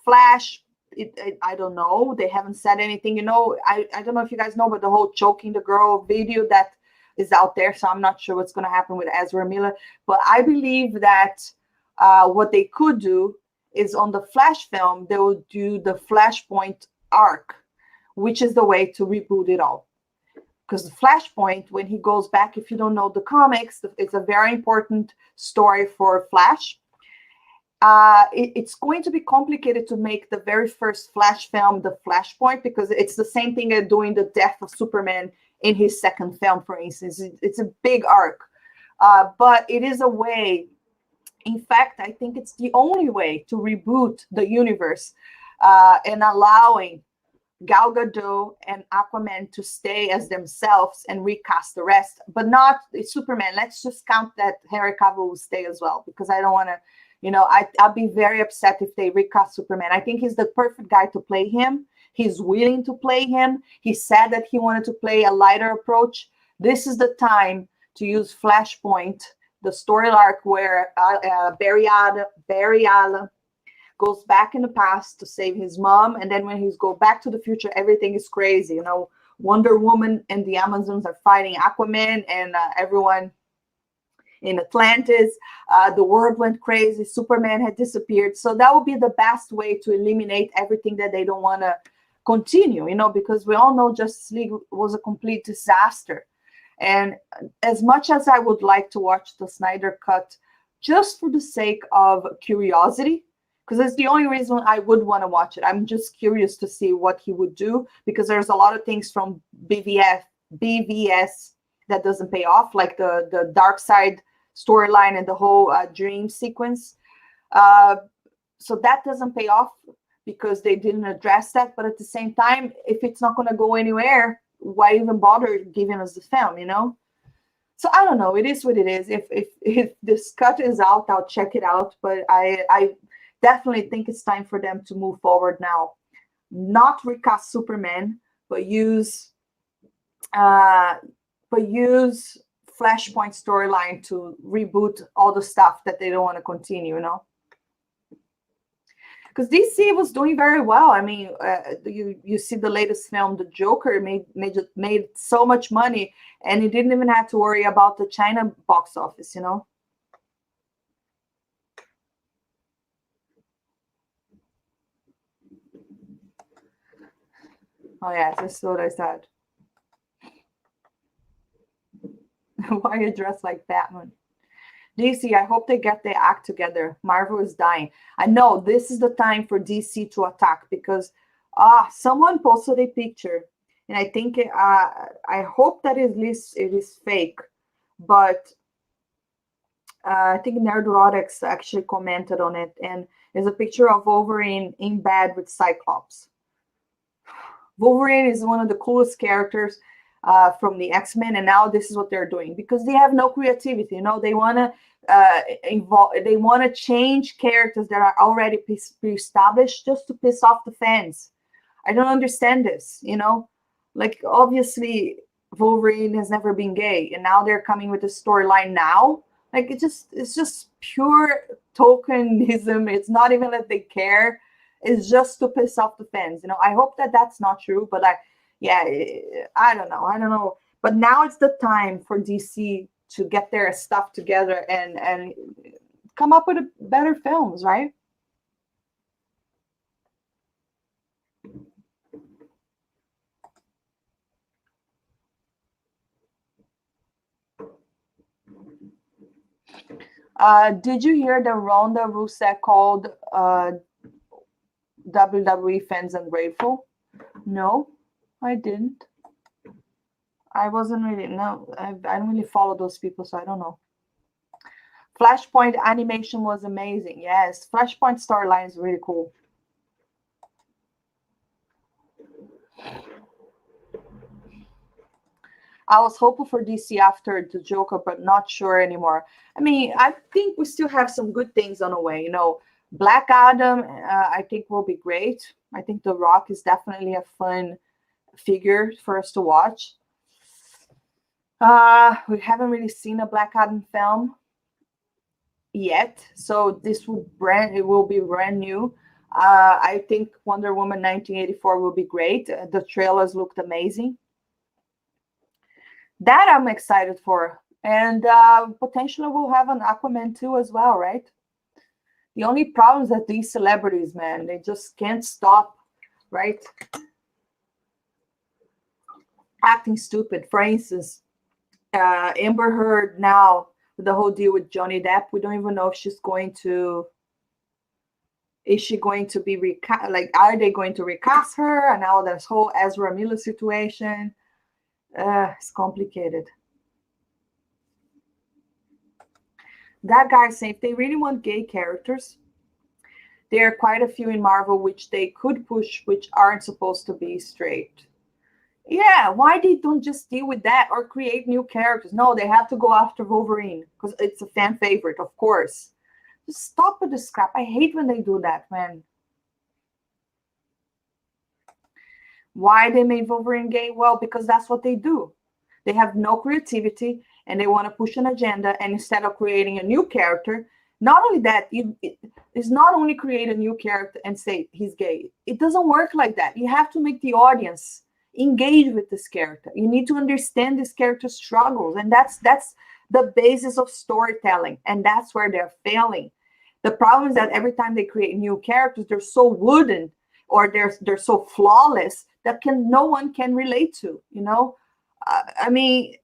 Speaker 1: Flash. I don't know. They haven't said anything. You know, I don't know if you guys know, but the whole choking the girl video that is out there. So I'm not sure what's going to happen with Ezra Miller. But I believe that what they could do is on the Flash film, they will do the Flashpoint arc, which is the way to reboot it all. Because the Flashpoint, when he goes back, if you don't know the comics, it's a very important story for Flash. It's going to be complicated to make the very first Flash film the Flashpoint because it's the same thing as doing the death of Superman in his second film, for instance. It's a big arc, but it is a way. In fact, I think it's the only way to reboot the universe and allowing Gal Gadot and Aquaman to stay as themselves and recast the rest, but not Superman. Let's just count that Henry Cavill will stay as well because I don't want to. You know, I'll be very upset if they recast Superman. I think he's the perfect guy to play him. He's willing to play him. He said that he wanted to play a lighter approach. This is the time to use Flashpoint, the story arc where Barry Allen goes back in the past to save his mom. And then when he's go back to the future, everything is crazy. You know, Wonder Woman and the Amazons are fighting Aquaman and everyone in Atlantis. The world went crazy. Superman had disappeared. So that would be the best way to eliminate everything that they don't want to continue, you know, because we all know Justice League was a complete disaster. And as much as I would like to watch the Snyder Cut just for the sake of curiosity, because it's the only reason I would want to watch it. I'm just curious to see what he would do because there's a lot of things from BVS that doesn't pay off, like the Dark Side storyline and the whole dream sequence. So that doesn't pay off because they didn't address that. But at the same time, if it's not going to go anywhere, why even bother giving us the film, you know? So I don't know. It is what it is. If this cut is out, I'll check it out. But I definitely think it's time for them to move forward now. not recast Superman, but use uh, Flashpoint storyline to reboot all the stuff that they don't want to continue, you know? Because DC was doing very well. I mean, you see the latest film, The Joker, made so much money, and he didn't even have to worry about the China box office, you know? Oh yeah, that's what I said. Why are you dressed like Batman? DC, I hope they get their act together. Marvel is dying. I know this is the time for DC to attack because someone posted a picture, and I think I hope that it is fake, but I think Nerdrotics actually commented on it, and there's a picture of Wolverine in bed with Cyclops. Wolverine is one of the coolest characters from the X-Men, and now this is what they're doing because they have no creativity. You know, they want to they want to change characters that are already pre-established just to piss off the fans. I don't understand this. You know, like obviously Wolverine has never been gay, and now they're coming with a storyline now. Like it's just pure tokenism. It's not even that they care. It's just to piss off the fans. You know, I hope that that's not true, but yeah, I don't know. I don't know. But now it's the time for DC to get their stuff together and come up with better films, right? Did you hear that Ronda Rousey called WWE fans ungrateful? No, I didn't. I wasn't really, no, I don't really follow those people, so I don't know. Flashpoint animation was amazing. Yes, Flashpoint storyline is really cool. I was hopeful for DC after the Joker, but not sure anymore. I mean, I think we still have some good things on the way. You know, Black Adam, I think will be great. I think The Rock is definitely a fun figure for us to watch. We haven't really seen a Black Adam film yet, so it will be brand new. I think Wonder Woman 1984 will be great. The trailers looked amazing. That I'm excited for, and potentially we'll have an Aquaman 2 as well, right? The only problem is that these celebrities, man, they just can't stop, right? Acting stupid. For instance, Amber Heard now with the whole deal with Johnny Depp, we don't even know if she's going to. Is she going to be recast? Like, are they going to recast her? And now this whole Ezra Miller situation, it's complicated. That guy saying if they really want gay characters, there are quite a few in Marvel which they could push, which aren't supposed to be straight. Yeah, why they don't just deal with that or create new characters? No, they have to go after Wolverine because it's a fan favorite, of course. Just stop with this crap. I hate when they do that, man. Why they made Wolverine gay? Well, because that's what they do. They have no creativity and they want to push an agenda. And instead of creating a new character, not only that, it's not only create a new character and say he's gay. It doesn't work like that. You have to make the audience engage with this character. You need to understand this character's struggles, and that's the basis of storytelling, and that's where they're failing. The problem is that every time they create new characters, they're so wooden or they're so flawless that no one can relate to. You know, I mean,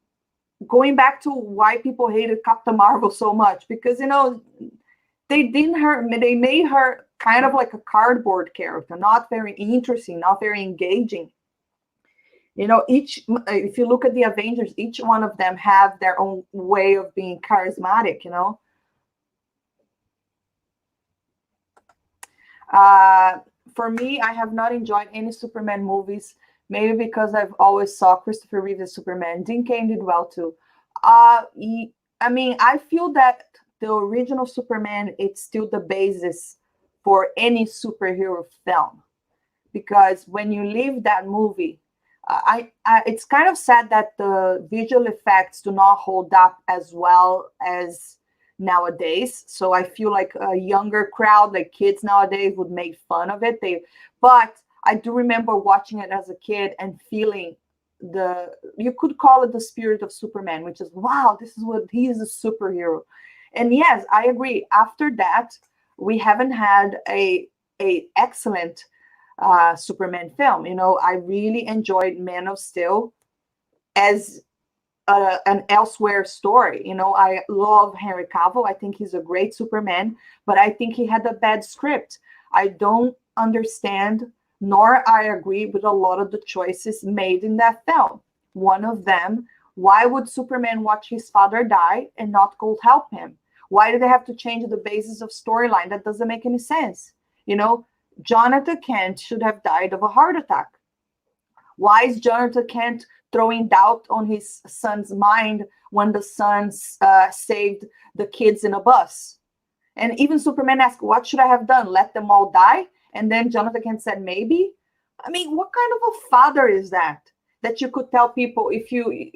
Speaker 1: going back to why people hated Captain Marvel so much, because you know they made her kind of like a cardboard character, not very interesting, not very engaging. You know, if you look at the Avengers, each one of them have their own way of being charismatic, you know. For me, I have not enjoyed any Superman movies, maybe because I've always saw Christopher Reeve as Superman. Dean Cain did well too. I mean, I feel that the original Superman, it's still the basis for any superhero film. because when you leave that movie, it's kind of sad that the visual effects do not hold up as well as nowadays. So I feel like a younger crowd, like kids nowadays, would make fun of it. But I do remember watching it as a kid and feeling you could call it the spirit of Superman, which is, wow, this is what he is, a superhero. And yes, I agree. After that, we haven't had a excellent Superman film. I really enjoyed Man of Steel as an elsewhere story. I love Henry Cavill. I think he's a great Superman, but I think he had a bad script. I don't understand, nor I agree with a lot of the choices made in that film. One of them, why would Superman watch his father die and not go help him? Why do they have to change the basis of storyline? That doesn't make any sense. Jonathan Kent should have died of a heart attack. Why is Jonathan Kent throwing doubt on his son's mind when the son saved the kids in a bus? And even Superman asked, what should I have done? Let them all die? And then Jonathan Kent said, maybe. I mean, what kind of a father is that? That you could tell people, if you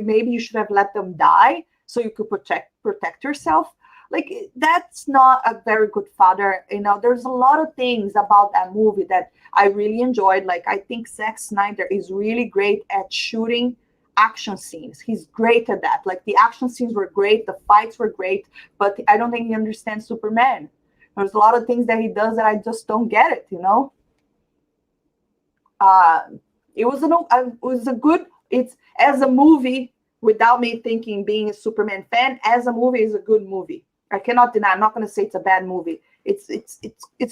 Speaker 1: maybe you should have let them die so you could protect yourself. Like, that's not a very good father. There's a lot of things about that movie that I really enjoyed. Like, I think Zack Snyder is really great at shooting action scenes. He's great at that. Like, the action scenes were great, the fights were great, but I don't think he understands Superman. There's a lot of things that he does that I just don't get it. It was a good. It's, as a movie, without me thinking, being a Superman fan, as a movie, is a good movie. I cannot deny. I'm not going to say it's a bad movie. It's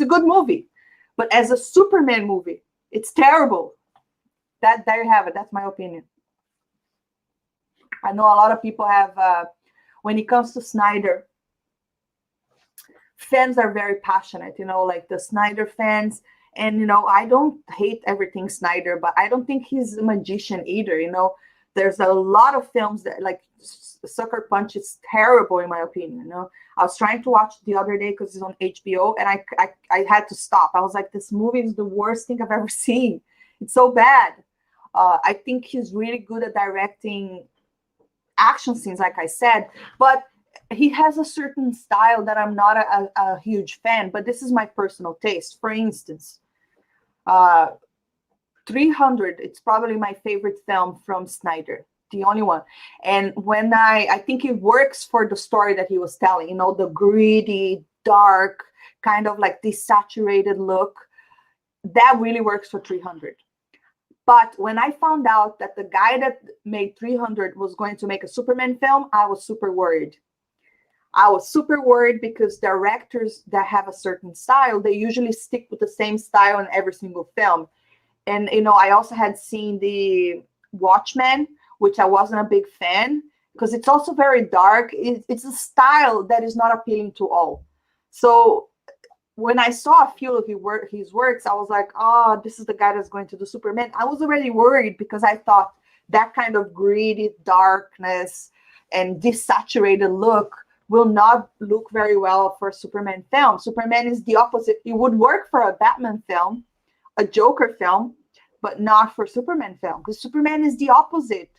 Speaker 1: a good movie, but as a Superman movie, it's terrible. There you have it. That's my opinion. I know a lot of people have. When it comes to Snyder, fans are very passionate. Like the Snyder fans, and I don't hate everything Snyder, but I don't think he's a magician either. There's a lot of films that, like Sucker Punch, is terrible in my opinion. I was trying to watch the other day because it's on HBO, and I had to stop. I was like, this movie is the worst thing I've ever seen. It's so bad. I think he's really good at directing action scenes, like I said, but he has a certain style that I'm not a huge fan. But this is my personal taste. For instance, 300, it's probably my favorite film from Snyder, the only one. And when I think it works for the story that he was telling, the gritty, dark, kind of like desaturated look, that really works for 300. But when I found out that the guy that made 300 was going to make a Superman film, I was super worried. I was super worried because directors that have a certain style, they usually stick with the same style in every single film. And, I also had seen the Watchmen, which I wasn't a big fan because it's also very dark. It's a style that is not appealing to all. So when I saw a few of his works, I was like, oh, this is the guy that's going to do Superman. I was already worried because I thought that kind of gritty darkness and desaturated look will not look very well for a Superman film. Superman is the opposite. It would work for a Batman film, a Joker film, but not for Superman film, because Superman is the opposite.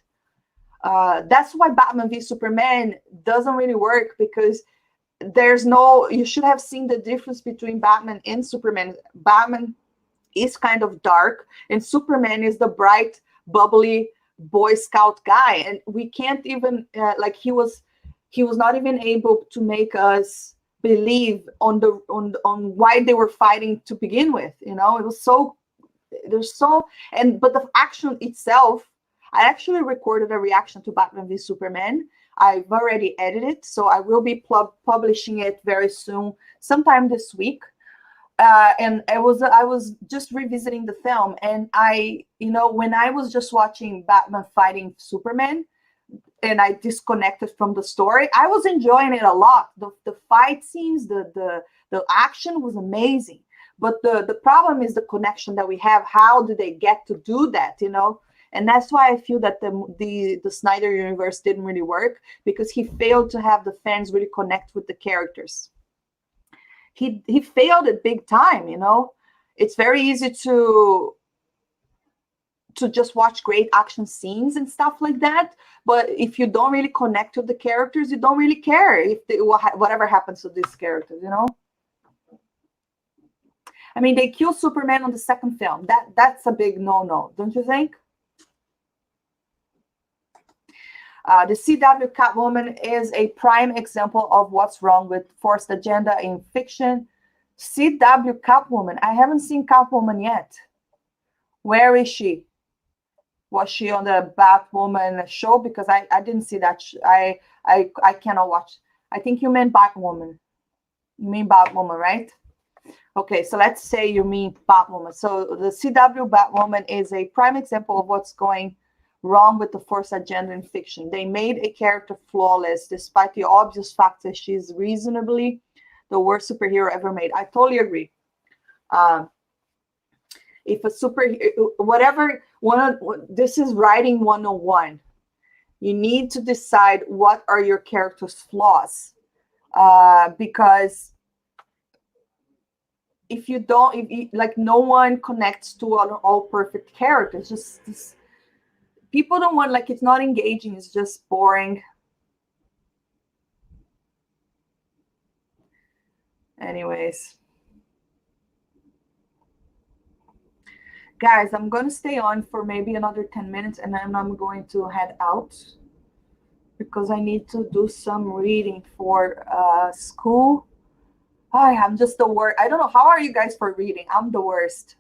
Speaker 1: That's why Batman v Superman doesn't really work, because you should have seen the difference between Batman and Superman. Batman is kind of dark, and Superman is the bright, bubbly Boy Scout guy. And we can't even, he was not even able to make us believe on why they were fighting to begin with. It was but the action itself, I actually recorded a reaction to Batman v Superman. I've already edited, so I will be publishing it very soon, sometime this week. And I was just revisiting the film, and when I was just watching Batman fighting Superman, and I disconnected from the story, I was enjoying it a lot. The fight scenes, the action was amazing. But the problem is the connection that we have. How do they get to do that, And that's why I feel that the Snyder universe didn't really work, because he failed to have the fans really connect with the characters. He failed it big time, it's very easy to just watch great action scenes and stuff like that. But if you don't really connect with the characters, you don't really care if whatever happens to these characters, you know? I mean, they kill Superman on the second film. That's a big no-no, don't you think? The CW Catwoman is a prime example of what's wrong with forced agenda in fiction. CW Catwoman. I haven't seen Catwoman yet. Where is she? Was she on the Batwoman show? Because I didn't see that. I cannot watch. I think you meant Batwoman. You mean Batwoman, right? Okay, so let's say you mean Batwoman. So the CW Batwoman is a prime example of what's going wrong with the forced agenda in fiction. They made a character flawless, despite the obvious fact that she's reasonably the worst superhero ever made. I totally agree. If a whatever this is writing 101. You need to decide what are your character's flaws, because if you don't, like, no one connects to all perfect characters. Just people don't want, like, it's not engaging. It's just boring. Anyways. Guys, I'm going to stay on for maybe another 10 minutes and then I'm going to head out because I need to do some reading for school. I'm just the worst. I don't know. How are you guys for reading? I'm the worst.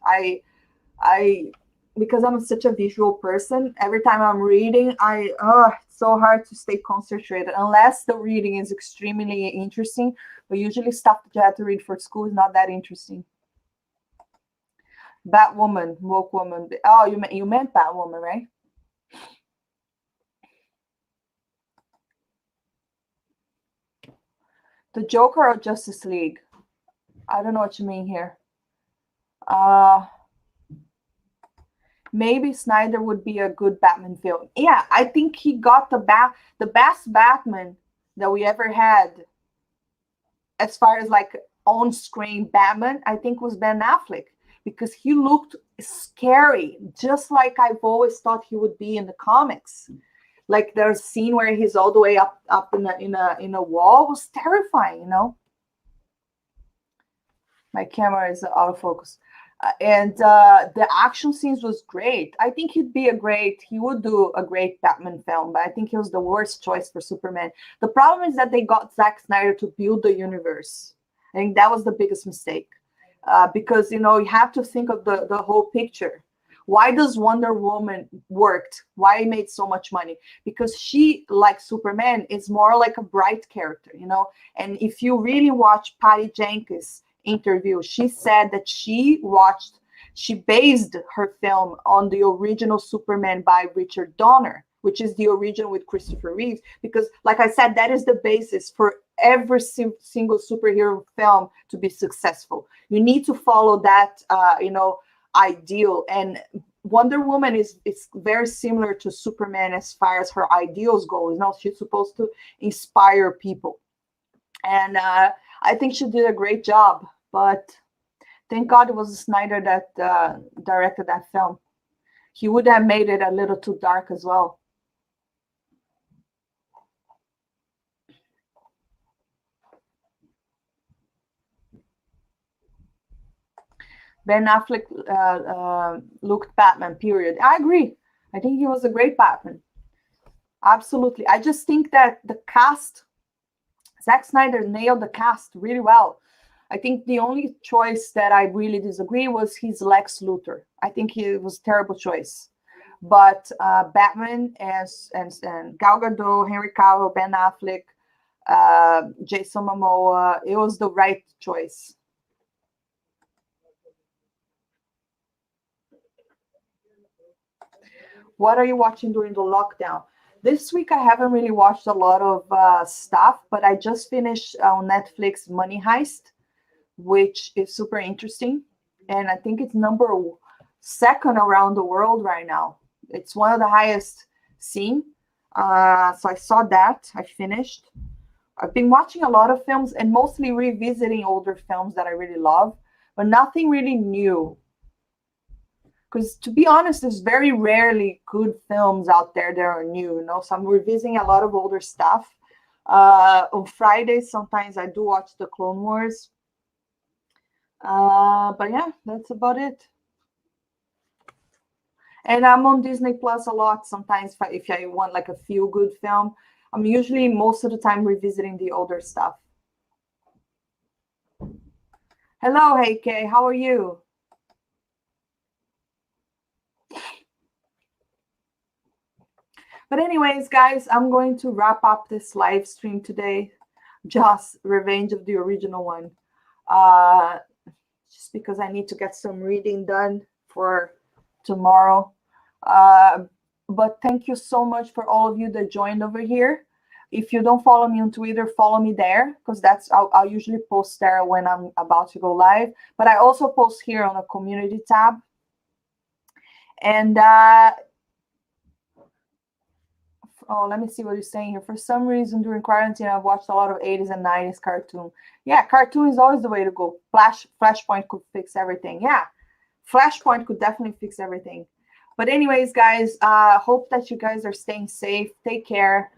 Speaker 1: Because I'm such a visual person, every time I'm reading, it's so hard to stay concentrated unless the reading is extremely interesting. But usually stuff that you have to read for school is not that interesting. Batwoman, woke woman. Oh, you meant Batwoman, right? The Joker or Justice League? I don't know what you mean here. Maybe Snyder would be a good Batman film. Yeah, I think he got the best Batman that we ever had, as far as like on-screen Batman, I think was Ben Affleck, because he looked scary, just like I've always thought he would be in the comics. Like there's a scene where he's all the way up in a wall. It was terrifying, you know. My camera is out of focus. And the action scenes was great. I think he would do a great Batman film, but I think he was the worst choice for Superman. The problem is that they got Zack Snyder to build the universe. I think that was the biggest mistake. Because, you know, you have to think of the whole picture. Why does Wonder Woman worked? Why it made so much money? Because she, like Superman, is more like a bright character, you know? And if you really watch Patty Jenkins' interview, she said that she based her film on the original Superman by Richard Donner, which is the original with Christopher Reeves, because, like I said, that is the basis for every single superhero film to be successful. You need to follow that, ideal. And Wonder Woman is very similar to Superman as far as her ideals go. You know, she's supposed to inspire people. And I think she did a great job. But thank God it was Snyder that directed that film. He would have made it a little too dark as well. Ben Affleck looked Batman, period. I agree. I think he was a great Batman. Absolutely. I just think that the cast, Zack Snyder nailed the cast really well. I think the only choice that I really disagree was his Lex Luthor. I think he was a terrible choice. But Batman and Gal Gadot, Henry Cavill, Ben Affleck, Jason Momoa, it was the right choice. What are you watching during the lockdown? This week, I haven't really watched a lot of stuff, but I just finished on Netflix Money Heist, which is super interesting. And I think it's second around the world right now. It's one of the highest seen. So I saw that. I finished. I've been watching a lot of films and mostly revisiting older films that I really love. but nothing really new. Because to be honest, there's very rarely good films out there that are new. You know, so I'm revisiting a lot of older stuff. On Fridays, sometimes I do watch the Clone Wars. But yeah, that's about it. And I'm on Disney Plus a lot sometimes if I want like a feel good film. I'm usually most of the time revisiting the older stuff. Hello, Heike, how are you? But anyways, guys, I'm going to wrap up this live stream today. Just Revenge of the Original One. Just because I need to get some reading done for tomorrow. But thank you so much for all of you that joined over here. If you don't follow me on Twitter, follow me there, because I'll usually post there when I'm about to go live. But I also post here on a community tab. And oh, let me see what you're saying here. For some reason, during quarantine, I've watched a lot of 80s and 90s cartoon. Yeah, cartoon is always the way to go. Flashpoint could fix everything. Yeah, Flashpoint could definitely fix everything. But anyways, guys, hope that you guys are staying safe. Take care.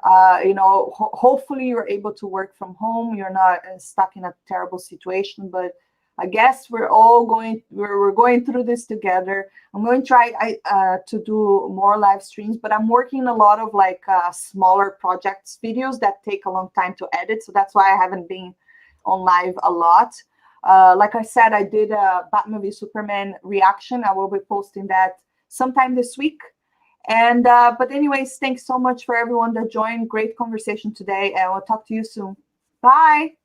Speaker 1: Hopefully you're able to work from home. You're not stuck in a terrible situation, but I guess we're going through this together. I'm going to try to do more live streams, but I'm working a lot of like smaller projects videos that take a long time to edit. So that's why I haven't been on live a lot. Like I said, I did a Batman v Superman reaction. I will be posting that sometime this week. And but anyways, thanks so much for everyone that joined. Great conversation today, and we'll talk to you soon. Bye.